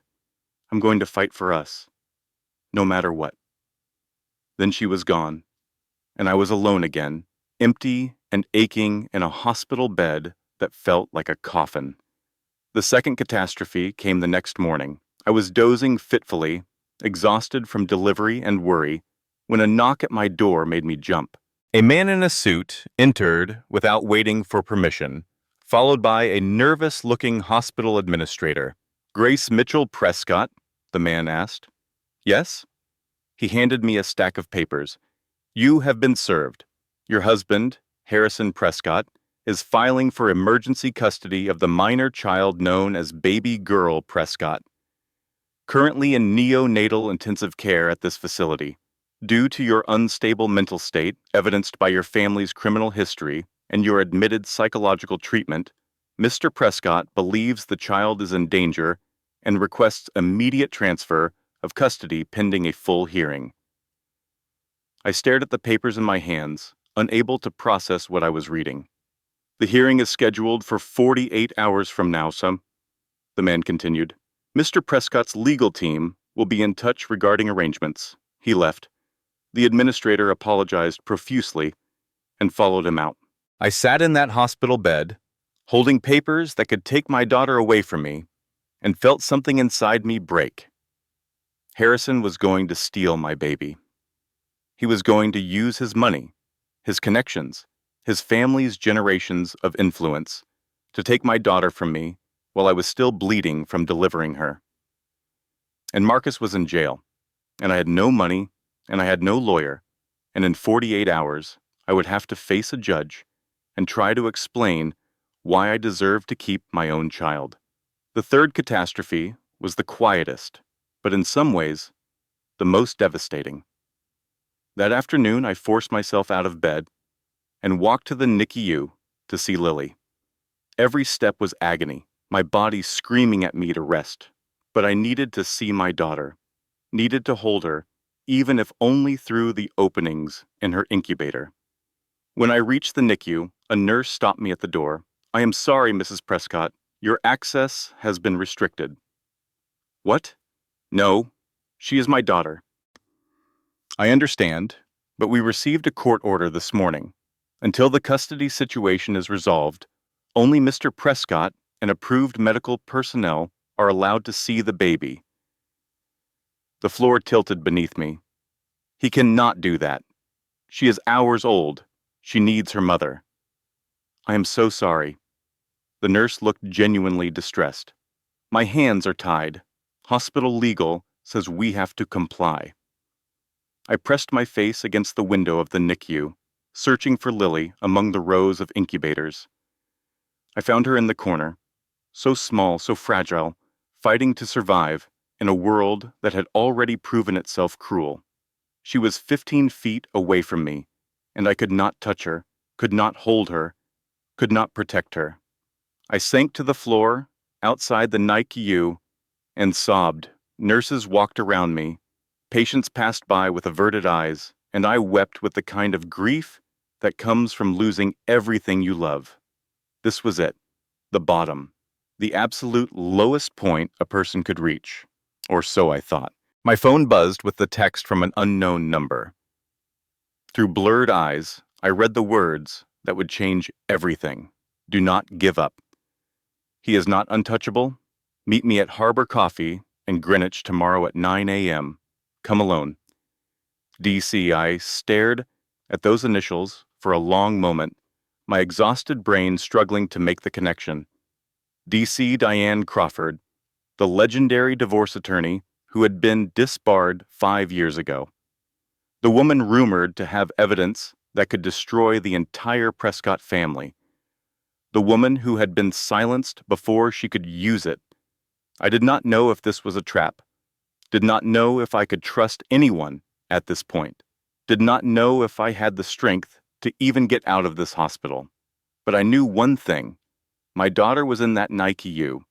I'm going to fight for us, no matter what. Then she was gone, and I was alone again, empty and aching in a hospital bed that felt like a coffin. The second catastrophe came the next morning. I was dozing fitfully, exhausted from delivery and worry, when a knock at my door made me jump. A man in a suit entered without waiting for permission, followed by a nervous-looking hospital administrator. Grace Mitchell Prescott? The man asked. Yes? He handed me a stack of papers. You have been served. Your husband, Harrison Prescott, is filing for emergency custody of the minor child known as baby girl Prescott, currently in neonatal intensive care at this facility. Due to your unstable mental state, evidenced by your family's criminal history and your admitted psychological treatment, Mr. Prescott believes the child is in danger and requests immediate transfer of custody pending a full hearing. I stared at the papers in my hands, unable to process what I was reading. The hearing is scheduled for 48 hours from now, sir, the man continued. Mr. Prescott's legal team will be in touch regarding arrangements. He left. The administrator apologized profusely and followed him out. I sat in that hospital bed, holding papers that could take my daughter away from me, and felt something inside me break. Harrison was going to steal my baby. He was going to use his money, his connections, his family's generations of influence to take my daughter from me while I was still bleeding from delivering her. And Marcus was in jail, and I had no money, and I had no lawyer, and in 48 hours I would have to face a judge and try to explain why I deserved to keep my own child. The third catastrophe was the quietest, but in some ways, the most devastating. That afternoon I forced myself out of bed and walked to the NICU to see Lily. Every step was agony, my body screaming at me to rest, but I needed to see my daughter, needed to hold her, even if only through the openings in her incubator. When I reached the NICU, a nurse stopped me at the door. I am sorry, Mrs. Prescott, your access has been restricted. What? No, she is my daughter. I understand. But we received a court order this morning. Until the custody situation is resolved, only Mr. Prescott and approved medical personnel are allowed to see the baby. The floor tilted beneath me. He cannot do that. She is hours old. She needs her mother. I am so sorry. The nurse looked genuinely distressed. My hands are tied. Hospital legal says we have to comply. I pressed my face against the window of the NICU, searching for Lily among the rows of incubators. I found her in the corner, so small, so fragile, fighting to survive in a world that had already proven itself cruel. She was 15 feet away from me, and I could not touch her, could not hold her, could not protect her. I sank to the floor, outside the NICU, and sobbed. Nurses walked around me. Patients passed by with averted eyes, and I wept with the kind of grief that comes from losing everything you love. This was it, the bottom, the absolute lowest point a person could reach. Or so I thought. My phone buzzed with the text from an unknown number. Through blurred eyes, I read the words that would change everything. Do not give up. He is not untouchable. Meet me at Harbor Coffee in Greenwich tomorrow at 9 a.m. Come alone. DC. I stared at those initials for a long moment, my exhausted brain struggling to make the connection. DC Diane Crawford, the legendary divorce attorney who had been disbarred 5 years ago. The woman rumored to have evidence that could destroy the entire Prescott family. The woman who had been silenced before she could use it. I did not know if this was a trap. Did not know if I could trust anyone at this point. Did not know if I had the strength to even get out of this hospital. But I knew one thing. My daughter was in that NICU,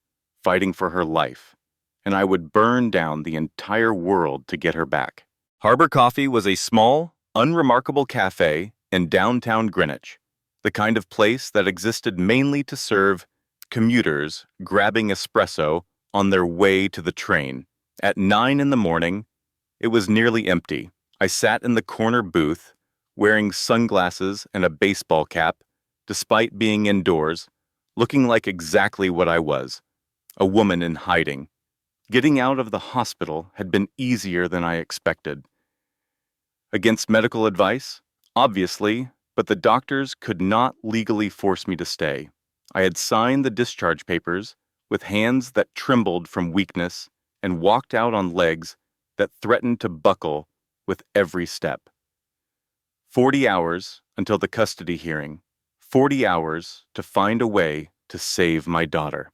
fighting for her life, and I would burn down the entire world to get her back. Harbor Coffee was a small, unremarkable cafe in downtown Greenwich, the kind of place that existed mainly to serve commuters grabbing espresso on their way to the train. At 9 in the morning, it was nearly empty. I sat in the corner booth, wearing sunglasses and a baseball cap, despite being indoors, looking like exactly what I was, a woman in hiding. Getting out of the hospital had been easier than I expected. Against medical advice? Obviously, but the doctors could not legally force me to stay. I had signed the discharge papers with hands that trembled from weakness and walked out on legs that threatened to buckle with every step. 40 hours until the custody hearing. 40 hours to find a way to save my daughter.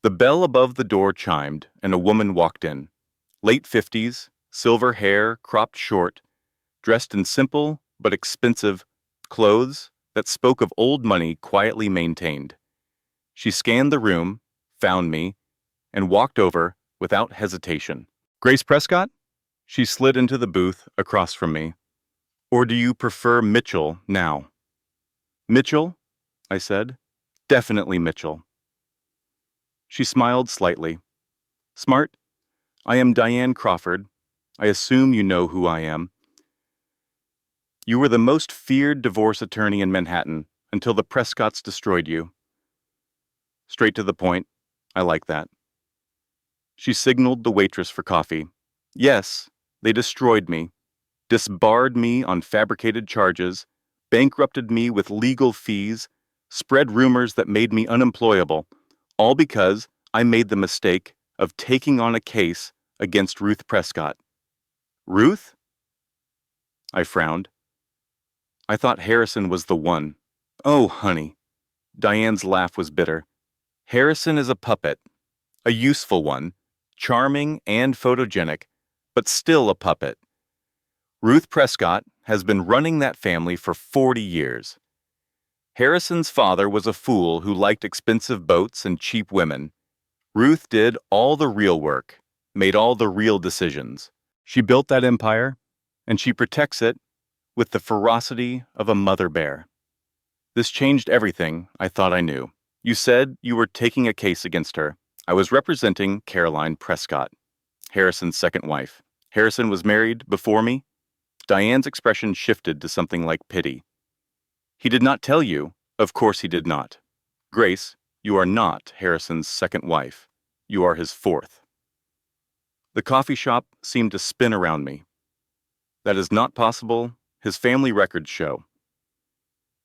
The bell above the door chimed, and a woman walked in. Late 50s, silver hair cropped short, dressed in simple but expensive clothes that spoke of old money quietly maintained. She scanned the room, found me, and walked over without hesitation. Grace Prescott? She slid into the booth across from me. Or do you prefer Mitchell now? Mitchell? I said. Definitely Mitchell. She smiled slightly. Smart? I am Diane Crawford. I assume you know who I am. You were the most feared divorce attorney in Manhattan until the Prescotts destroyed you. Straight to the point. I like that. She signaled the waitress for coffee. Yes, they destroyed me, disbarred me on fabricated charges, bankrupted me with legal fees, spread rumors that made me unemployable, all because I made the mistake of taking on a case against Ruth Prescott. Ruth? I frowned. I thought Harrison was the one. Oh, honey. Diane's laugh was bitter. Harrison is a puppet, a useful one, charming and photogenic, but still a puppet. Ruth Prescott has been running that family for 40 years. Harrison's father was a fool who liked expensive boats and cheap women. Ruth did all the real work, made all the real decisions. She built that empire, and she protects it with the ferocity of a mother bear. This changed everything I thought I knew. You said you were taking a case against her. I was representing Caroline Prescott, Harrison's second wife. Harrison was married before me? Diane's expression shifted to something like pity. He did not tell you. Of course he did not. Grace, you are not Harrison's second wife. You are his fourth. The coffee shop seemed to spin around me. That is not possible. His family records show.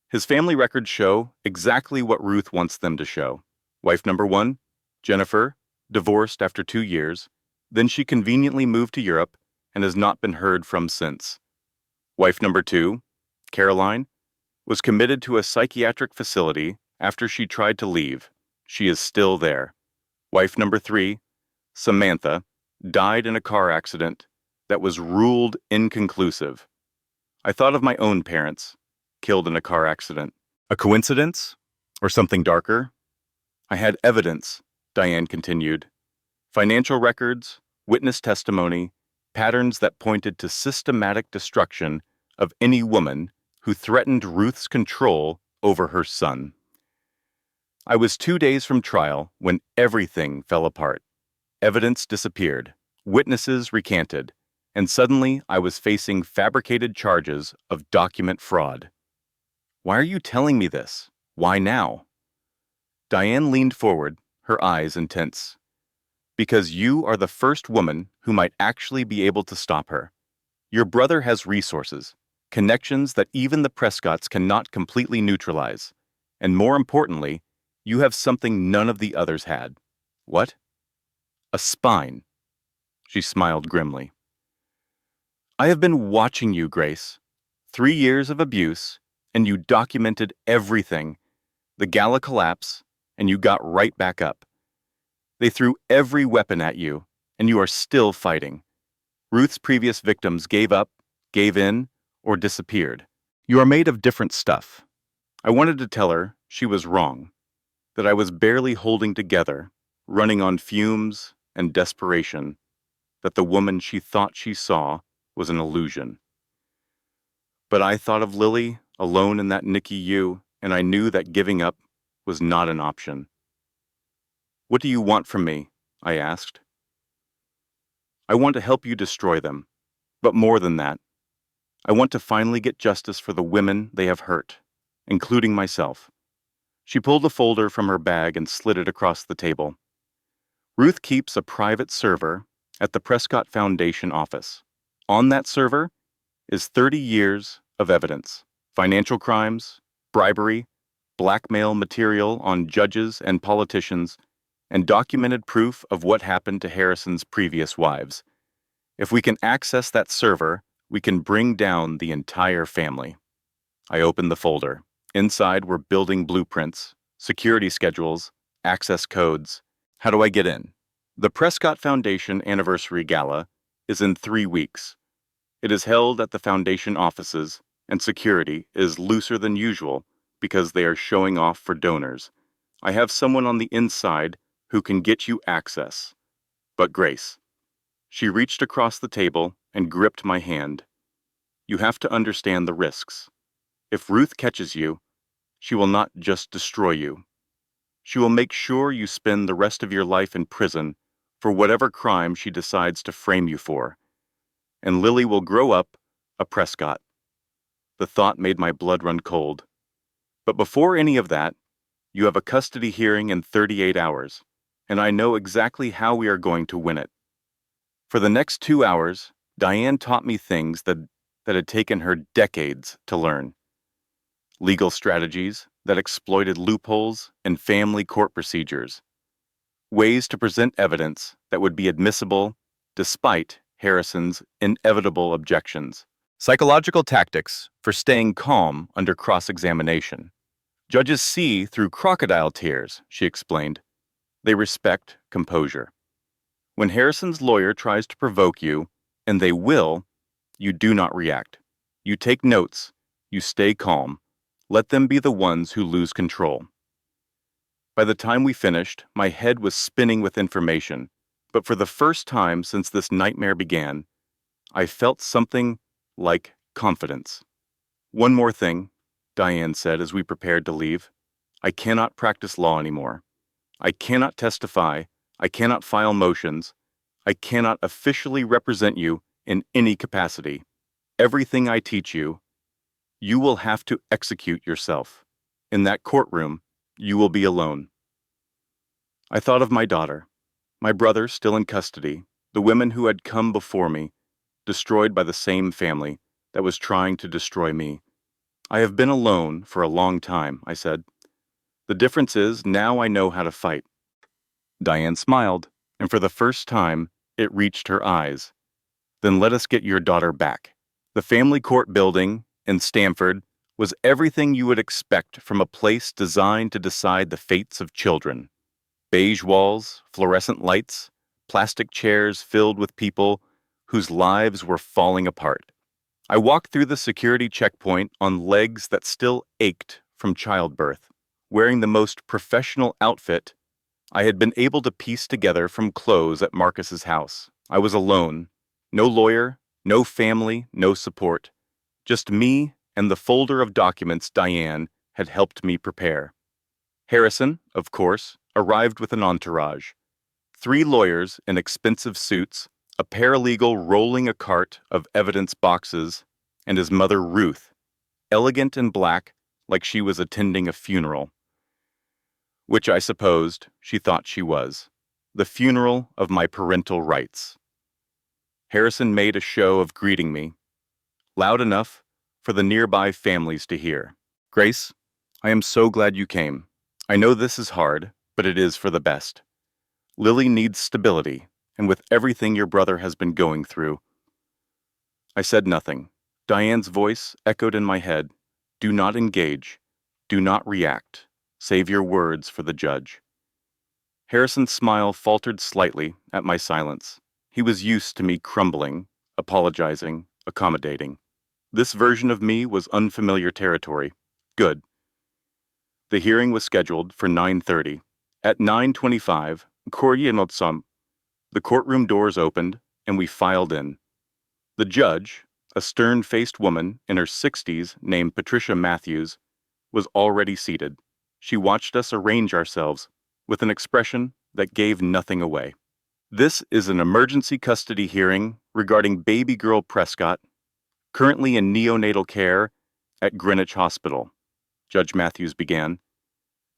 His family records show exactly what Ruth wants them to show. Wife number 1, Jennifer, divorced after 2 years. Then she conveniently moved to Europe and has not been heard from since. Wife number 2, Caroline, was committed to a psychiatric facility after she tried to leave. She is still there. Wife number 3, Samantha, died in a car accident that was ruled inconclusive. I thought of my own parents, killed in a car accident. A coincidence? Or something darker? I had evidence, Diane continued. Financial records, witness testimony, patterns that pointed to systematic destruction of any woman who threatened Ruth's control over her son. I was 2 days from trial when everything fell apart. Evidence disappeared, witnesses recanted, and suddenly I was facing fabricated charges of document fraud. Why are you telling me this? Why now? Diane leaned forward, her eyes intense. Because you are the first woman who might actually be able to stop her. Your brother has resources, connections that even the Prescotts cannot completely neutralize. And more importantly, you have something none of the others had. What? A spine. She smiled grimly. I have been watching you, Grace. 3 years of abuse, and you documented everything. The Gala collapse, and you got right back up. They threw every weapon at you, and you are still fighting. Ruth's previous victims gave up, gave in, or disappeared. You are made of different stuff. I wanted to tell her she was wrong, that I was barely holding together, running on fumes and desperation, that the woman she thought she saw was an illusion. But I thought of Lily, alone in that NICU, and I knew that giving up was not an option. What do you want from me? I asked. I want to help you destroy them, but more than that, I want to finally get justice for the women they have hurt, including myself. She pulled a folder from her bag and slid it across the table. Ruth keeps a private server at the Prescott Foundation office. On that server is 30 years of evidence, financial crimes, bribery, blackmail material on judges and politicians, and documented proof of what happened to Harrison's previous wives. If we can access that server, we can bring down the entire family. I opened the folder. Inside were building blueprints, security schedules, access codes. How do I get in? The Prescott Foundation Anniversary Gala is in 3 weeks. It is held at the Foundation offices, and security is looser than usual because they are showing off for donors. I have someone on the inside who can get you access. But Grace. She reached across the table and gripped my hand. You have to understand the risks. If Ruth catches you, she will not just destroy you. She will make sure you spend the rest of your life in prison for whatever crime she decides to frame you for. And Lily will grow up a Prescott. The thought made my blood run cold. But before any of that, you have a custody hearing in 38 hours, and I know exactly how we are going to win it. For the next 2 hours, Diane taught me things that had taken her decades to learn. Legal strategies that exploited loopholes in family court procedures. Ways to present evidence that would be admissible despite Harrison's inevitable objections. Psychological tactics for staying calm under cross-examination. Judges see through crocodile tears, she explained. They respect composure. When Harrison's lawyer tries to provoke you, and they will, you do not react. You take notes. You stay calm. Let them be the ones who lose control. By the time we finished, my head was spinning with information, but for the first time since this nightmare began, I felt something like confidence. One more thing, Diane said as we prepared to leave. I cannot practice law anymore. I cannot testify. I cannot file motions. I cannot officially represent you in any capacity. Everything I teach you, you will have to execute yourself. In that courtroom, you will be alone. I thought of my daughter, my brother still in custody, the women who had come before me, destroyed by the same family that was trying to destroy me. I have been alone for a long time, I said. The difference is now I know how to fight. Diane smiled, and for the first time, it reached her eyes. Then let us get your daughter back. The family court building in Stamford was everything you would expect from a place designed to decide the fates of children. Beige walls, fluorescent lights, plastic chairs filled with people whose lives were falling apart. I walked through the security checkpoint on legs that still ached from childbirth, wearing the most professional outfit I had been able to piece together from clothes at Marcus's house. I was alone. No lawyer, no family, no support. Just me and the folder of documents Diane had helped me prepare. Harrison, of course, arrived with an entourage. 3 lawyers in expensive suits, a paralegal rolling a cart of evidence boxes, and his mother Ruth, elegant in black like she was attending a funeral. Which I supposed she thought she was. The funeral of my parental rights. Harrison made a show of greeting me, loud enough for the nearby families to hear. Grace, I am so glad you came. I know this is hard, but it is for the best. Lily needs stability, and with everything your brother has been going through. I said nothing. Diane's voice echoed in my head. Do not engage. Do not react. Save your words for the judge. Harrison's smile faltered slightly at my silence. He was used to me crumbling, apologizing, accommodating. This version of me was unfamiliar territory. Good. The hearing was scheduled for 9:30. At 9:25, the courtroom doors opened, and we filed in. The judge, a stern-faced woman in her 60s named Patricia Matthews, was already seated. She watched us arrange ourselves with an expression that gave nothing away. This is an emergency custody hearing regarding baby girl Prescott, currently in neonatal care at Greenwich Hospital, Judge Matthews began.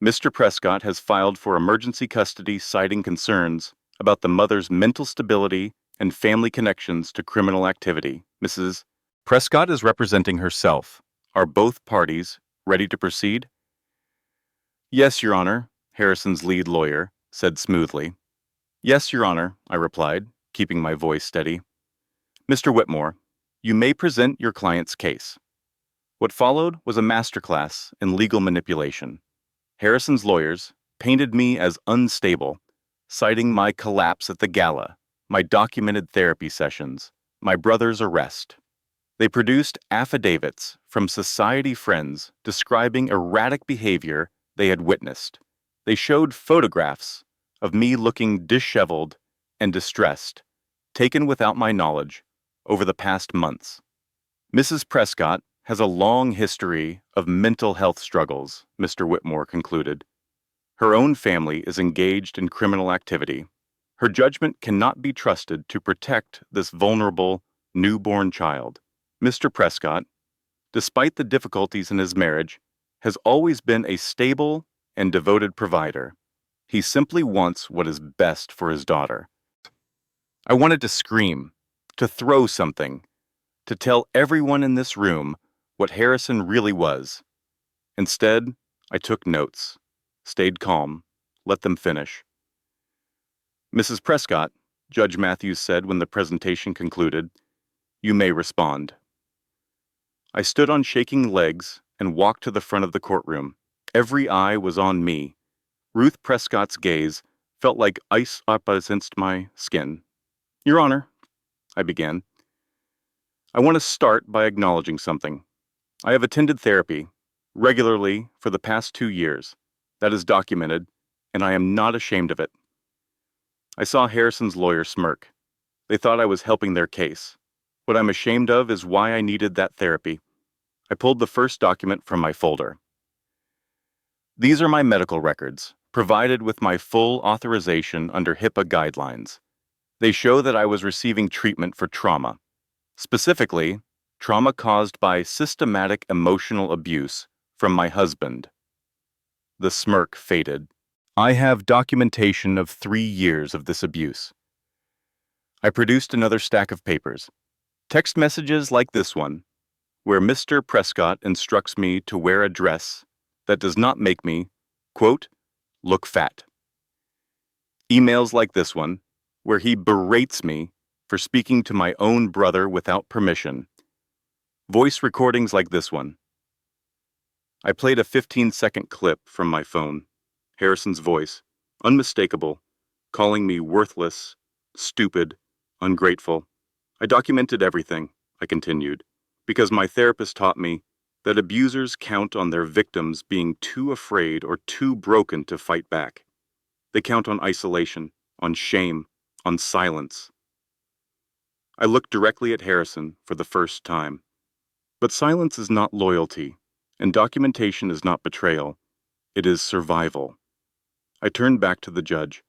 Mr. Prescott has filed for emergency custody citing concerns about the mother's mental stability and family connections to criminal activity. Mrs. Prescott is representing herself. Are both parties ready to proceed? Yes, Your Honor, Harrison's lead lawyer said smoothly. Yes, Your Honor, I replied, keeping my voice steady. Mr. Whitmore, you may present your client's case. What followed was a masterclass in legal manipulation. Harrison's lawyers painted me as unstable, citing my collapse at the Gala, my documented therapy sessions, my brother's arrest. They produced affidavits from society friends describing erratic behavior they had witnessed. They showed photographs of me looking disheveled and distressed, taken without my knowledge, over the past months. Mrs. Prescott has a long history of mental health struggles, Mr. Whitmore concluded. Her own family is engaged in criminal activity. Her judgment cannot be trusted to protect this vulnerable, newborn child. Mr. Prescott, despite the difficulties in his marriage, has always been a stable and devoted provider. He simply wants what is best for his daughter. I wanted to scream, to throw something, to tell everyone in this room what Harrison really was. Instead, I took notes, stayed calm, let them finish. Mrs. Prescott, Judge Matthews said when the presentation concluded, you may respond. I stood on shaking legs and walked to the front of the courtroom. Every eye was on me. Ruth Prescott's gaze felt like ice up against my skin. Your Honor, I began. I want to start by acknowledging something. I have attended therapy regularly for the past 2 years. That is documented, and I am not ashamed of it. I saw Harrison's lawyer smirk. They thought I was helping their case. What I'm ashamed of is why I needed that therapy. I pulled the first document from my folder. These are my medical records, provided with my full authorization under HIPAA guidelines. They show that I was receiving treatment for trauma. Specifically, trauma caused by systematic emotional abuse from my husband. The smirk faded. I have documentation of 3 years of this abuse. I produced another stack of papers. Text messages like this one, where Mr. Prescott instructs me to wear a dress that does not make me, quote, look fat. Emails like this one, where he berates me for speaking to my own brother without permission. Voice recordings like this one. I played a 15-second clip from my phone. Harrison's voice, unmistakable, calling me worthless, stupid, ungrateful. I documented everything, I continued, because my therapist taught me that abusers count on their victims being too afraid or too broken to fight back. They count on isolation, on shame, on silence. I looked directly at Harrison for the first time. But silence is not loyalty, and documentation is not betrayal. It is survival. I turned back to the judge.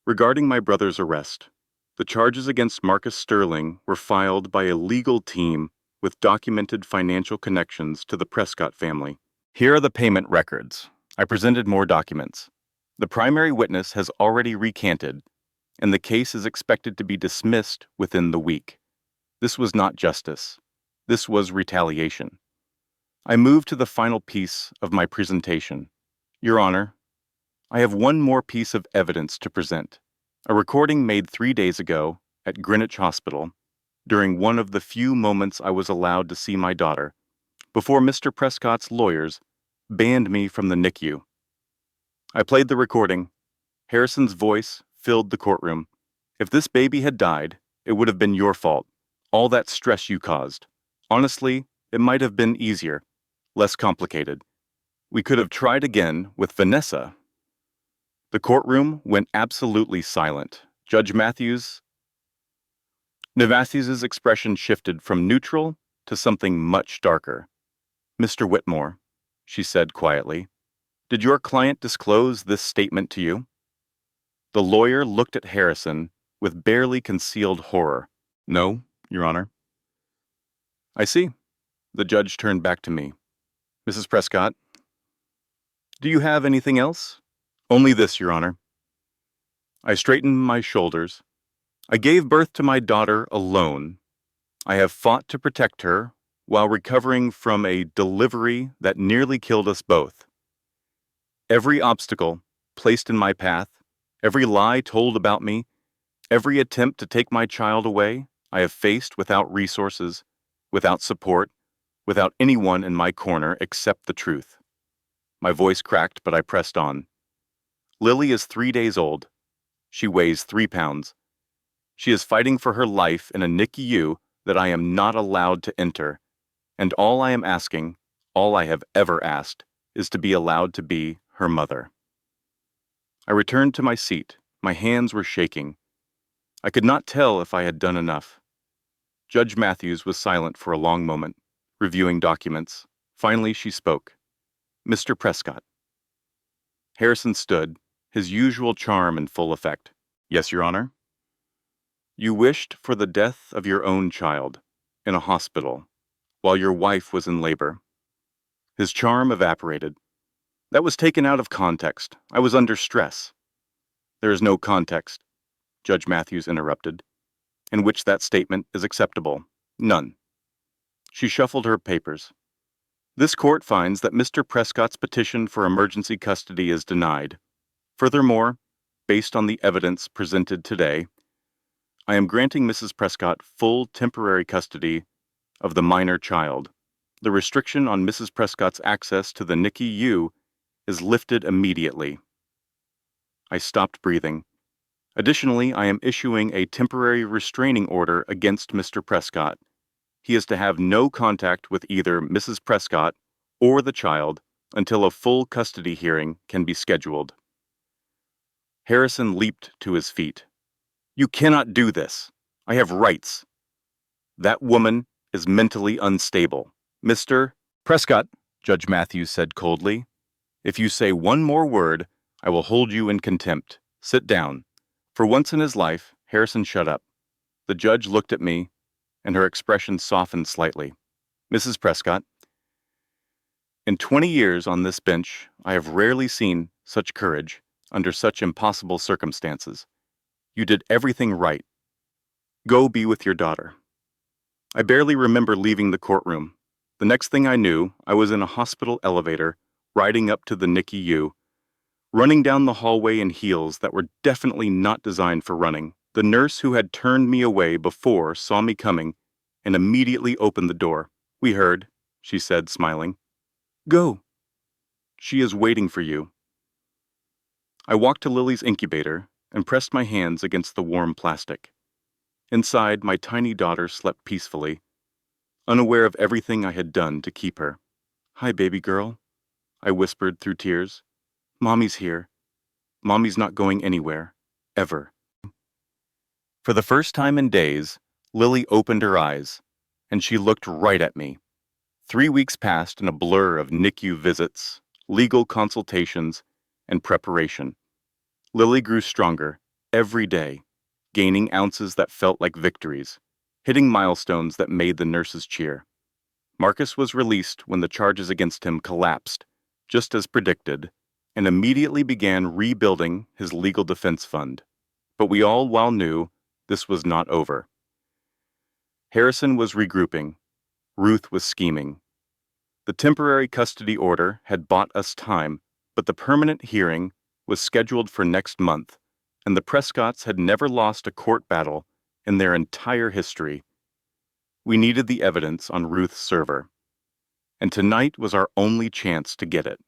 Regarding my brother's arrest, the charges against Marcus Sterling were filed by a legal team with documented financial connections to the Prescott family. Here are the payment records. I presented more documents. The primary witness has already recanted, and the case is expected to be dismissed within the week. This was not justice. This was retaliation. I moved to the final piece of my presentation. Your Honor, I have one more piece of evidence to present. A recording made 3 days ago at Greenwich Hospital during one of the few moments I was allowed to see my daughter before Mr. Prescott's lawyers banned me from the NICU. I played the recording. Harrison's voice filled the courtroom. If this baby had died, it would have been your fault. All that stress you caused. Honestly, it might have been easier, less complicated. We could have tried again with Vanessa. The courtroom went absolutely silent. Judge Navas's expression shifted from neutral to something much darker. Mr. Whitmore, she said quietly, did your client disclose this statement to you? The lawyer looked at Harrison with barely concealed horror. No, Your Honor. I see. The judge turned back to me. Mrs. Prescott, do you have anything else? Only this, Your Honor. I straightened my shoulders. I gave birth to my daughter alone. I have fought to protect her while recovering from a delivery that nearly killed us both. Every obstacle placed in my path, every lie told about me, every attempt to take my child away, I have faced without resources, without support, without anyone in my corner except the truth. My voice cracked, but I pressed on. Lily is 3 days old. She weighs 3 pounds. She is fighting for her life in a NICU that I am not allowed to enter, and all I am asking, all I have ever asked, is to be allowed to be her mother. I returned to my seat. My hands were shaking. I could not tell if I had done enough. Judge Matthews was silent for a long moment, reviewing documents. Finally, she spoke. Mr. Prescott. Harrison stood, his usual charm in full effect. Yes, Your Honor. You wished for the death of your own child in a hospital while your wife was in labor. His charm evaporated. That was taken out of context. I was under stress. There is no context, Judge Matthews interrupted, in which that statement is acceptable. None. She shuffled her papers. This court finds that Mr. Prescott's petition for emergency custody is denied. Furthermore, based on the evidence presented today, I am granting Mrs. Prescott full temporary custody of the minor child. The restriction on Mrs. Prescott's access to the NICU is lifted immediately. I stopped breathing. Additionally, I am issuing a temporary restraining order against Mr. Prescott. He is to have no contact with either Mrs. Prescott or the child until a full custody hearing can be scheduled. Harrison leaped to his feet. You cannot do this. I have rights. That woman is mentally unstable. Mr. Prescott, Judge Matthews said coldly, if you say one more word, I will hold you in contempt. Sit down. For once in his life, Harrison shut up. The judge looked at me, and her expression softened slightly. Mrs. Prescott, in 20 years on this bench, I have rarely seen such courage under such impossible circumstances. You did everything right. Go be with your daughter. I barely remember leaving the courtroom. The next thing I knew, I was in a hospital elevator, riding up to the NICU, running down the hallway in heels that were definitely not designed for running. The nurse who had turned me away before saw me coming and immediately opened the door. "We heard," she said, smiling. "Go. She is waiting for you." I walked to Lily's incubator and pressed my hands against the warm plastic. Inside, my tiny daughter slept peacefully, unaware of everything I had done to keep her. "Hi, baby girl," I whispered through tears. "Mommy's here. Mommy's not going anywhere. Ever." For the first time in days, Lily opened her eyes, and she looked right at me. 3 weeks passed in a blur of NICU visits, legal consultations, and preparation. Lily grew stronger every day, gaining ounces that felt like victories, hitting milestones that made the nurses cheer. Marcus was released when the charges against him collapsed, just as predicted, and immediately began rebuilding his legal defense fund. But we all well knew this was not over. Harrison was regrouping. Ruth was scheming. The temporary custody order had bought us time, but the permanent hearing was scheduled for next month, and the Prescotts had never lost a court battle in their entire history. We needed the evidence on Ruth's server, and tonight was our only chance to get it.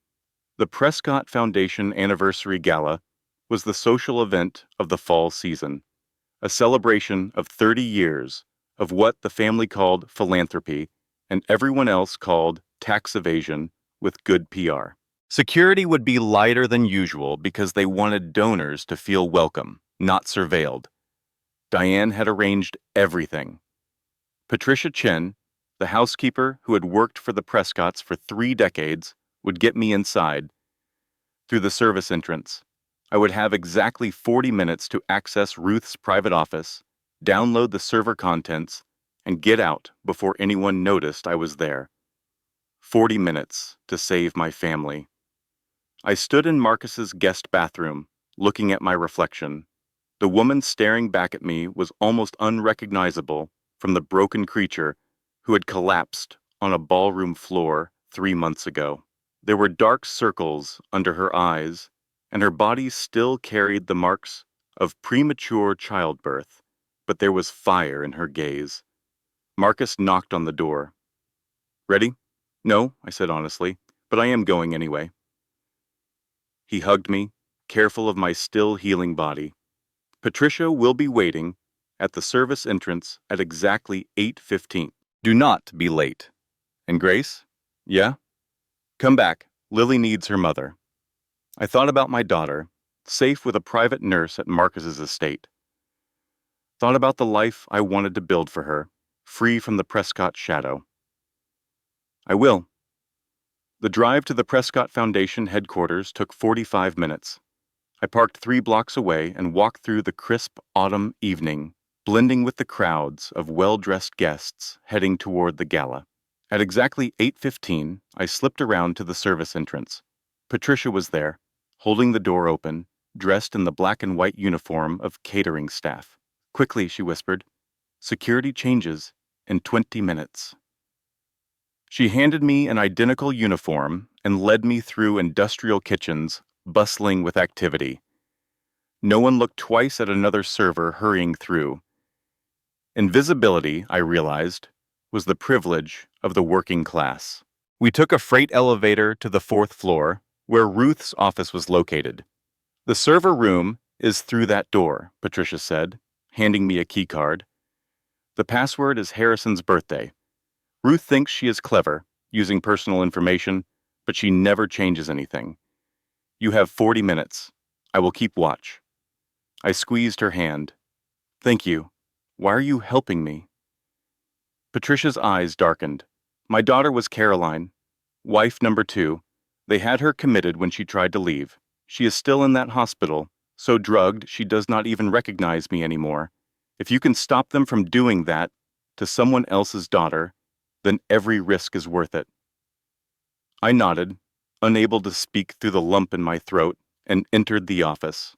The Prescott Foundation Anniversary Gala was the social event of the fall season, a celebration of 30 years of what the family called philanthropy and everyone else called tax evasion with good PR. Security would be lighter than usual because they wanted donors to feel welcome, not surveilled. Diane had arranged everything. Patricia Chen, the housekeeper who had worked for the Prescotts for 3 decades, would get me inside. Through the service entrance, I would have exactly 40 minutes to access Ruth's private office, download the server contents, and get out before anyone noticed I was there. 40 minutes to save my family. I stood in Marcus's guest bathroom, looking at my reflection. The woman staring back at me was almost unrecognizable from the broken creature who had collapsed on a ballroom floor 3 months ago. There were dark circles under her eyes, and her body still carried the marks of premature childbirth, but there was fire in her gaze. Marcus knocked on the door. "Ready?" "No," I said honestly, "but I am going anyway." He hugged me, careful of my still healing body. "Patricia will be waiting at the service entrance at exactly 8:15. Do not be late." "And Grace?" "Yeah?" "Come back. Lily needs her mother." I thought about my daughter, safe with a private nurse at Marcus's estate. Thought about the life I wanted to build for her, free from the Prescott shadow. "I will." The drive to the Prescott Foundation headquarters took 45 minutes. I parked 3 blocks away and walked through the crisp autumn evening, blending with the crowds of well-dressed guests heading toward the gala. At exactly 8:15, I slipped around to the service entrance. Patricia was there, holding the door open, dressed in the black and white uniform of catering staff. "Quickly," she whispered. "Security changes in 20 minutes." She handed me an identical uniform and led me through industrial kitchens, bustling with activity. No one looked twice at another server hurrying through. Invisibility, I realized, was the privilege of the working class. We took a freight elevator to the 4th floor, where Ruth's office was located. "The server room is through that door," Patricia said, handing me a key card. "The password is Harrison's birthday. Ruth thinks she is clever, using personal information, but she never changes anything. You have 40 minutes. I will keep watch." I squeezed her hand. "Thank you. Why are you helping me?" Patricia's eyes darkened. "My daughter was Caroline, wife number 2. They had her committed when she tried to leave. She is still in that hospital, so drugged she does not even recognize me anymore. If you can stop them from doing that to someone else's daughter, then every risk is worth it. I nodded, unable to speak through the lump in my throat, and entered the office.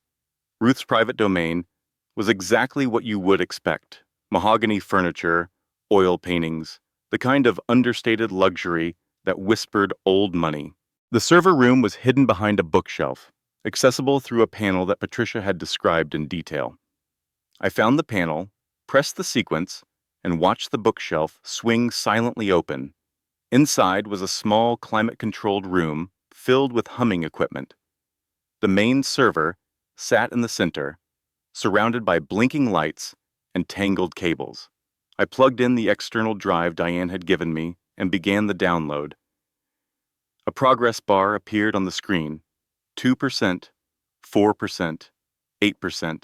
Ruth's private domain was exactly what you would expect: mahogany furniture, oil paintings, the kind of understated luxury that whispered old money. The server room was hidden behind a bookshelf, accessible through a panel that Patricia had described in detail. I found the panel, pressed the sequence, and watched the bookshelf swing silently open. Inside was a small climate-controlled room filled with humming equipment. The main server sat in the center, surrounded by blinking lights and tangled cables. I plugged in the external drive Diane had given me and began the download. A progress bar appeared on the screen: 2%, 4%, 8%.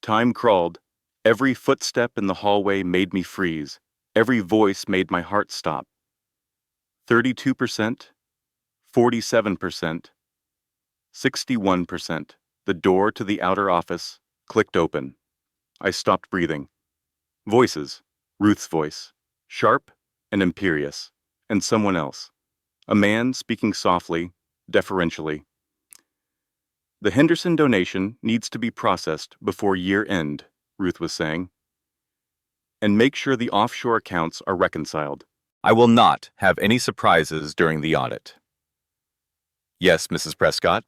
Time crawled. Every footstep in the hallway made me freeze. Every voice made my heart stop. 32%, 47%, 61%. The door to the outer office clicked open. I stopped breathing. Voices. Ruth's voice, sharp and imperious, and someone else. A man speaking softly, deferentially. The Henderson donation needs to be processed before year end, Ruth was saying. And make sure the offshore accounts are reconciled. I will not have any surprises during the audit. Yes, Mrs. Prescott,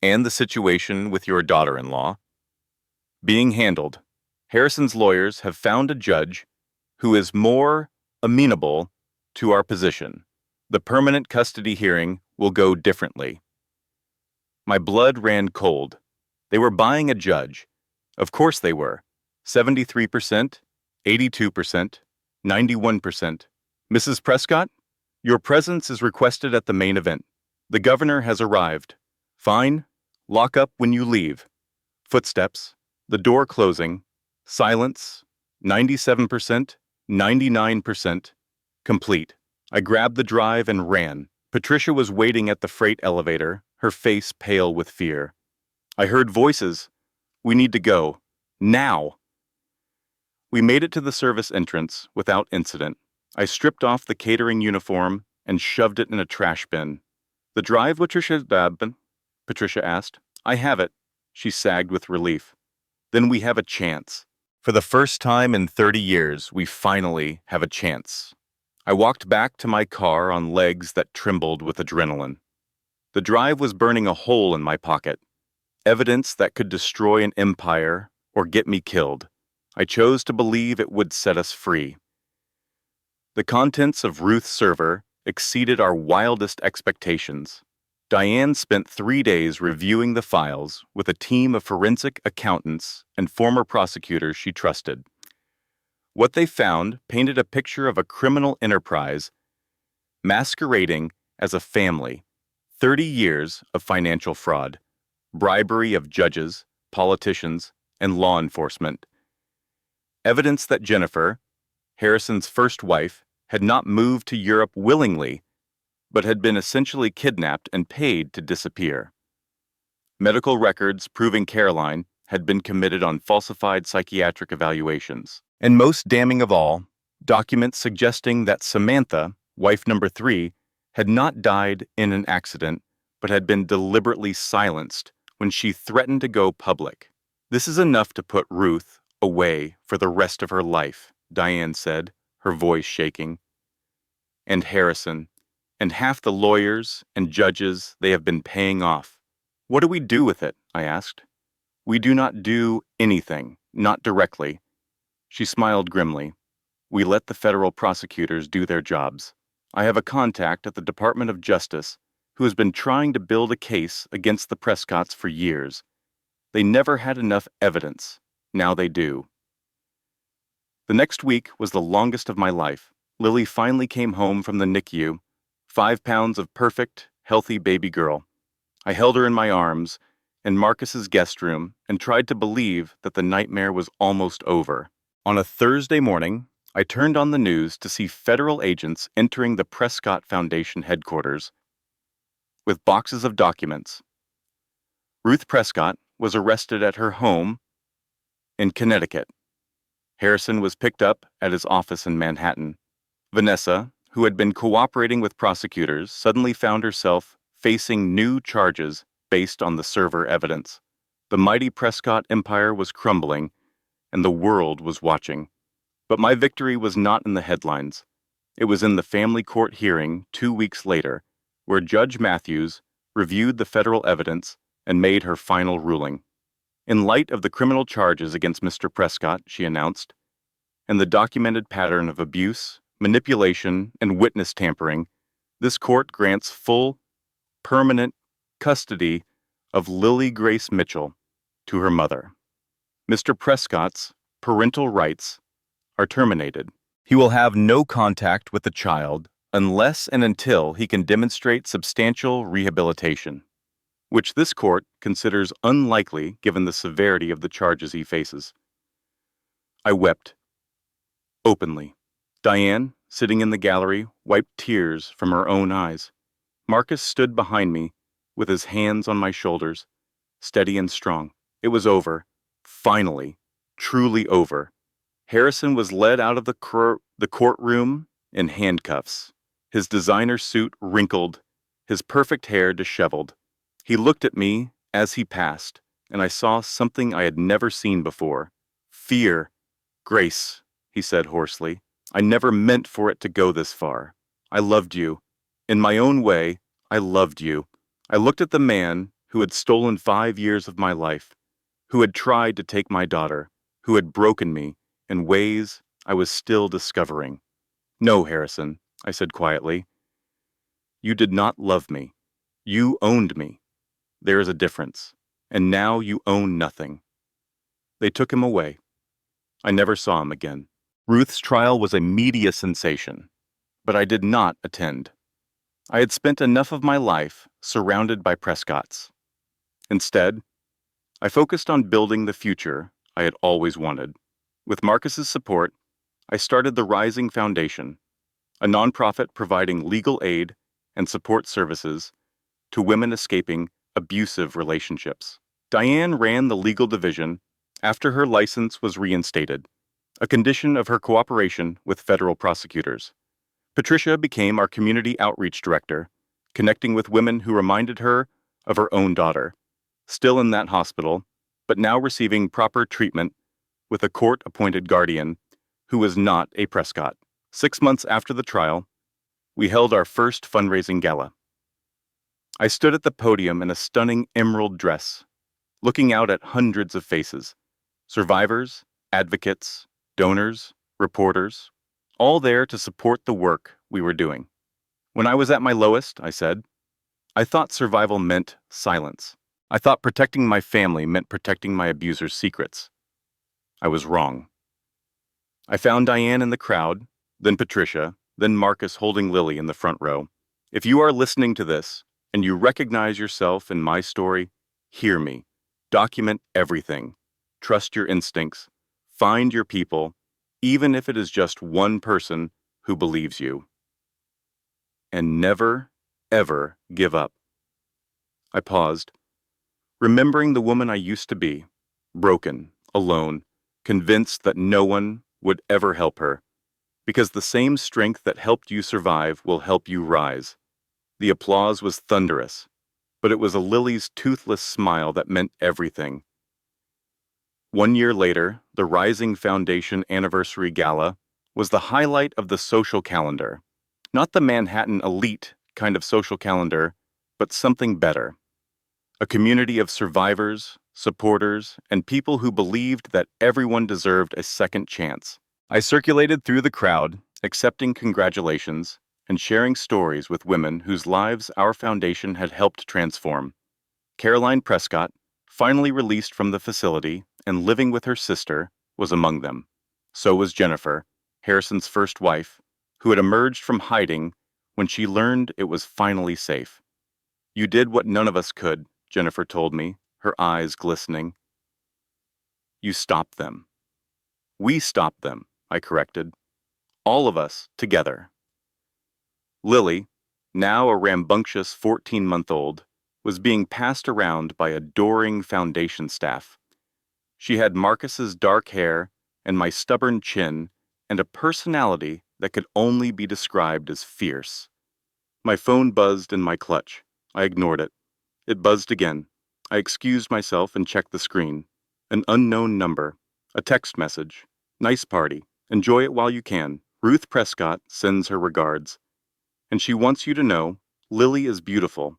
and the situation with your daughter-in-law. Being handled. Harrison's lawyers have found a judge who is more amenable to our position. The permanent custody hearing will go differently. My blood ran cold. They were buying a judge. Of course they were. 73%, 82%, 91%. Mrs. Prescott, your presence is requested at the main event. The governor has arrived. Fine. Lock up when you leave. Footsteps. The door closing. Silence. 97%, 99%. Complete. I grabbed the drive and ran. Patricia was waiting at the freight elevator, her face pale with fear. I heard voices. We need to go. Now. We made it to the service entrance without incident. I stripped off the catering uniform and shoved it in a trash bin. The drive, Patricia asked. I have it. She sagged with relief. Then we have a chance. For the first time in 30 years, we finally have a chance. I walked back to my car on legs that trembled with adrenaline. The drive was burning a hole in my pocket. Evidence that could destroy an empire or get me killed. I chose to believe it would set us free. The contents of Ruth's server exceeded our wildest expectations. Diane spent 3 days reviewing the files with a team of forensic accountants and former prosecutors she trusted. What they found painted a picture of a criminal enterprise masquerading as a family. 30 years of financial fraud, bribery of judges, politicians, and law enforcement. Evidence that Jennifer, Harrison's first wife, had not moved to Europe willingly, but had been essentially kidnapped and paid to disappear. Medical records proving Caroline had been committed on falsified psychiatric evaluations. And most damning of all, documents suggesting that Samantha, wife number 3, had not died in an accident, but had been deliberately silenced when she threatened to go public. This is enough to put Ruth away for the rest of her life, Diane said, her voice shaking. And Harrison, and half the lawyers and judges they have been paying off. What do we do with it? I asked. We do not do anything, not directly. She smiled grimly. We let the federal prosecutors do their jobs. I have a contact at the Department of Justice who has been trying to build a case against the Prescotts for years. They never had enough evidence. Now they do. The next week was the longest of my life. Lily finally came home from the NICU, 5 pounds of perfect, healthy baby girl. I held her in my arms in Marcus's guest room and tried to believe that the nightmare was almost over. On a Thursday morning, I turned on the news to see federal agents entering the Prescott Foundation headquarters with boxes of documents. Ruth Prescott was arrested at her home in Connecticut. Harrison was picked up at his office in Manhattan. Vanessa, who had been cooperating with prosecutors, suddenly found herself facing new charges based on the server evidence. The mighty Prescott empire was crumbling, and the world was watching. But my victory was not in the headlines. It was in the family court hearing 2 weeks later, where Judge Matthews reviewed the federal evidence and made her final ruling. In light of the criminal charges against Mr. Prescott, she announced, and the documented pattern of abuse, manipulation, and witness tampering, this court grants full, permanent custody of Lily Grace Mitchell to her mother. Mr. Prescott's parental rights are terminated. He will have no contact with the child unless and until he can demonstrate substantial rehabilitation, which this court considers unlikely given the severity of the charges he faces. I wept, openly. Diane, sitting in the gallery, wiped tears from her own eyes. Marcus stood behind me, with his hands on my shoulders, steady and strong. It was over. Finally. Truly over. Harrison was led out of the courtroom in handcuffs, his designer suit wrinkled, his perfect hair disheveled. He looked at me as he passed, and I saw something I had never seen before. Fear. Grace, he said hoarsely. I never meant for it to go this far. I loved you. In my own way, I loved you. I looked at the man who had stolen 5 years of my life, who had tried to take my daughter, who had broken me in ways I was still discovering. No, Harrison, I said quietly. You did not love me. You owned me. There is a difference, and now you own nothing. They took him away. I never saw him again. Ruth's trial was a media sensation, but I did not attend. I had spent enough of my life surrounded by Prescotts. Instead, I focused on building the future I had always wanted. With Marcus's support, I started the Rising Foundation, a nonprofit providing legal aid and support services to women escaping abusive relationships. Diane ran the legal division after her license was reinstated, a condition of her cooperation with federal prosecutors. Patricia became our community outreach director, connecting with women who reminded her of her own daughter, still in that hospital, but now receiving proper treatment with a court-appointed guardian who was not a Prescott. 6 months after the trial, we held our first fundraising gala. I stood at the podium in a stunning emerald dress, looking out at hundreds of faces, survivors, advocates, donors, reporters, all there to support the work we were doing. When I was at my lowest, I said, I thought survival meant silence. I thought protecting my family meant protecting my abuser's secrets. I was wrong. I found Diane in the crowd, then Patricia, then Marcus holding Lily in the front row. If you are listening to this, and you recognize yourself in my story, hear me. Document everything. Trust your instincts. Find your people, even if it is just one person who believes you. And never, ever give up. I paused, remembering the woman I used to be, broken, alone, convinced that no one would ever help her, because the same strength that helped you survive will help you rise. The applause was thunderous, but it was a Lily's toothless smile that meant everything. 1 year later, the Rising Foundation Anniversary Gala was the highlight of the social calendar. Not the Manhattan elite kind of social calendar, but something better. A community of survivors, supporters, and people who believed that everyone deserved a second chance. I circulated through the crowd, accepting congratulations and sharing stories with women whose lives our foundation had helped transform. Caroline Prescott, finally released from the facility and living with her sister, was among them. So was Jennifer, Harrison's first wife, who had emerged from hiding when she learned it was finally safe. You did what none of us could, Jennifer told me, her eyes glistening. You stopped them. We stopped them, I corrected. All of us, together. Lily, now a rambunctious 14-month-old, was being passed around by adoring foundation staff. She had Marcus's dark hair and my stubborn chin and a personality that could only be described as fierce. My phone buzzed in my clutch. I ignored it. It buzzed again. I excused myself and checked the screen. An unknown number. A text message. Nice party. Enjoy it while you can. Ruth Prescott sends her regards. And she wants you to know, Lily is beautiful.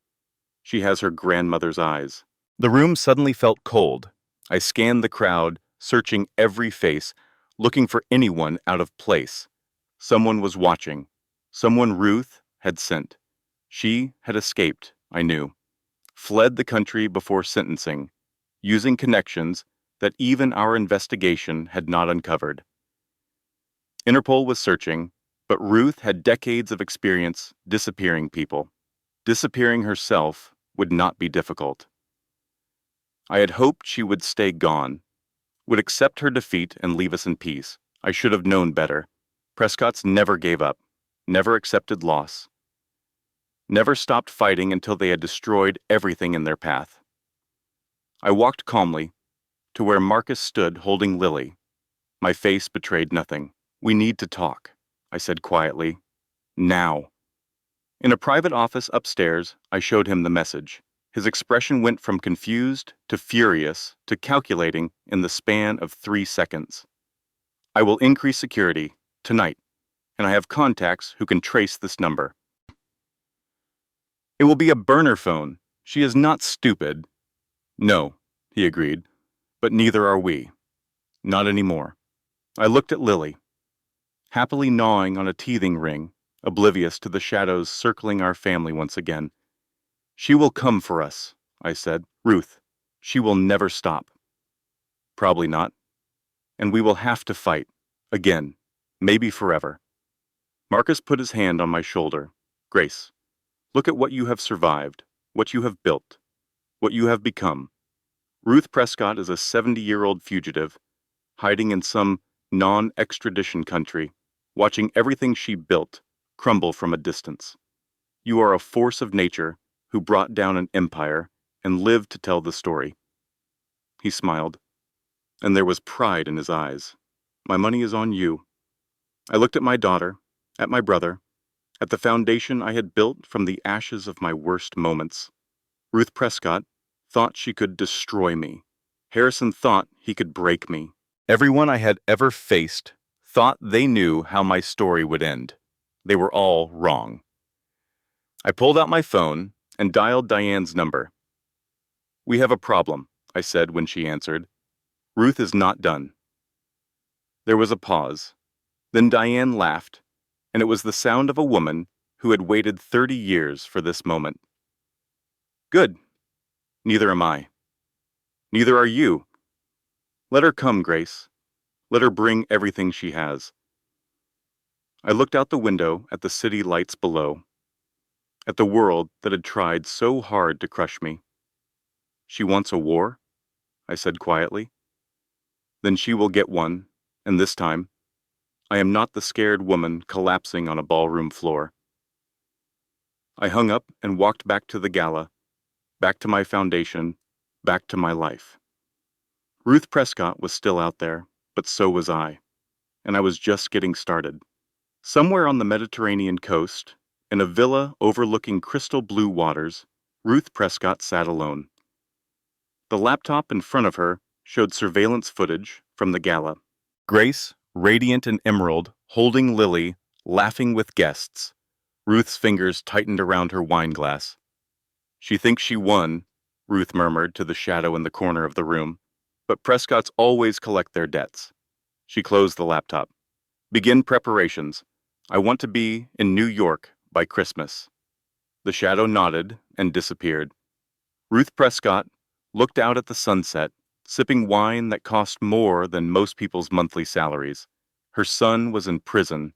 She has her grandmother's eyes. The room suddenly felt cold. I scanned the crowd, searching every face, looking for anyone out of place. Someone was watching. Someone Ruth had sent. She had escaped, I knew. Fled the country before sentencing, using connections that even our investigation had not uncovered. Interpol was searching, but Ruth had decades of experience disappearing people. Disappearing herself would not be difficult. I had hoped she would stay gone, would accept her defeat and leave us in peace. I should have known better. Prescott's never gave up, never accepted loss, never stopped fighting until they had destroyed everything in their path. I walked calmly to where Marcus stood holding Lily. My face betrayed nothing. We need to talk, I said quietly. Now. In a private office upstairs, I showed him the message. His expression went from confused to furious to calculating in the span of 3 seconds. I will increase security tonight, and I have contacts who can trace this number. It will be a burner phone. She is not stupid. No, he agreed, but neither are we. Not anymore. I looked at Lily, happily gnawing on a teething ring, oblivious to the shadows circling our family once again. She will come for us, I said. Ruth, she will never stop. Probably not. And we will have to fight. Again. Maybe forever. Marcus put his hand on my shoulder. Grace, look at what you have survived, what you have built, what you have become. Ruth Prescott is a 70-year-old fugitive, hiding in some non-extradition country, watching everything she built crumble from a distance. You are a force of nature who brought down an empire and lived to tell the story. He smiled, and there was pride in his eyes. My money is on you. I looked at my daughter, at my brother, at the foundation I had built from the ashes of my worst moments. Ruth Prescott thought she could destroy me. Harrison thought he could break me. Everyone I had ever faced thought they knew how my story would end. They were all wrong. I pulled out my phone and dialed Diane's number. We have a problem, I said when she answered. Ruth is not done. There was a pause. Then Diane laughed, and it was the sound of a woman who had waited 30 years for this moment. Good. Neither am I. Neither are you. Let her come, Grace. Let her bring everything she has. I looked out the window at the city lights below, at the world that had tried so hard to crush me. She wants a war? I said quietly. Then she will get one, and this time, I am not the scared woman collapsing on a ballroom floor. I hung up and walked back to the gala, back to my foundation, back to my life. Ruth Prescott was still out there, but so was I, and I was just getting started. Somewhere on the Mediterranean coast, in a villa overlooking crystal blue waters, Ruth Prescott sat alone. The laptop in front of her showed surveillance footage from the gala. Grace, radiant and emerald, holding Lily, laughing with guests. Ruth's fingers tightened around her wine glass. She thinks she won, Ruth murmured to the shadow in the corner of the room. But Prescotts always collect their debts. She closed the laptop. Begin preparations. I want to be in New York by Christmas. The shadow nodded and disappeared. Ruth Prescott looked out at the sunset, sipping wine that cost more than most people's monthly salaries. Her son was in prison.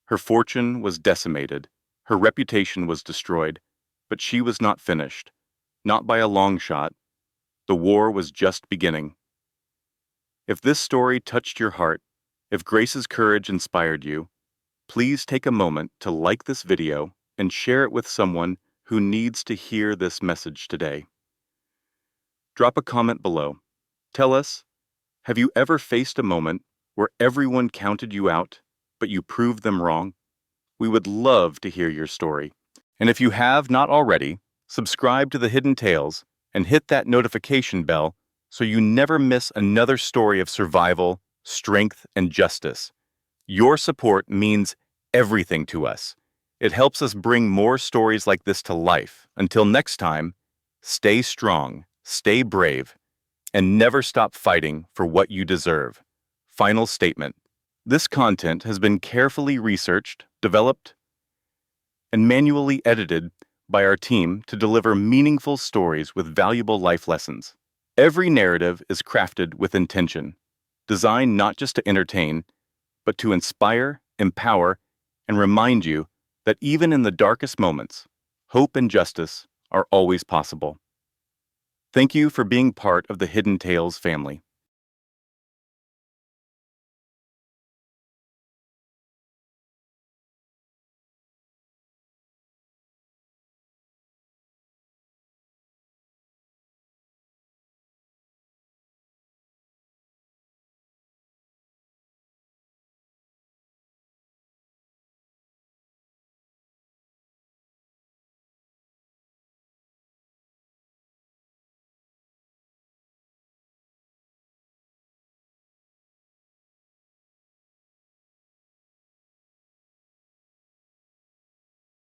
Her fortune was decimated. Her reputation was destroyed. But she was not finished. Not by a long shot. The war was just beginning. If this story touched your heart, if Grace's courage inspired you, please take a moment to like this video and share it with someone who needs to hear this message today. Drop a comment below. Tell us, have you ever faced a moment where everyone counted you out but you proved them wrong? We would love to hear your story. And if you have not already, subscribe to the Hidden Tales and hit that notification bell so you never miss another story of survival, strength, and justice. Your support means everything to us. It helps us bring more stories like this to life. Until next time, stay strong, stay brave, and never stop fighting for what you deserve. Final statement. This content has been carefully researched, developed, and manually edited by our team to deliver meaningful stories with valuable life lessons. Every narrative is crafted with intention, designed not just to entertain, but to inspire, empower, and remind you that even in the darkest moments, hope and justice are always possible. Thank you for being part of the Hidden Tales family.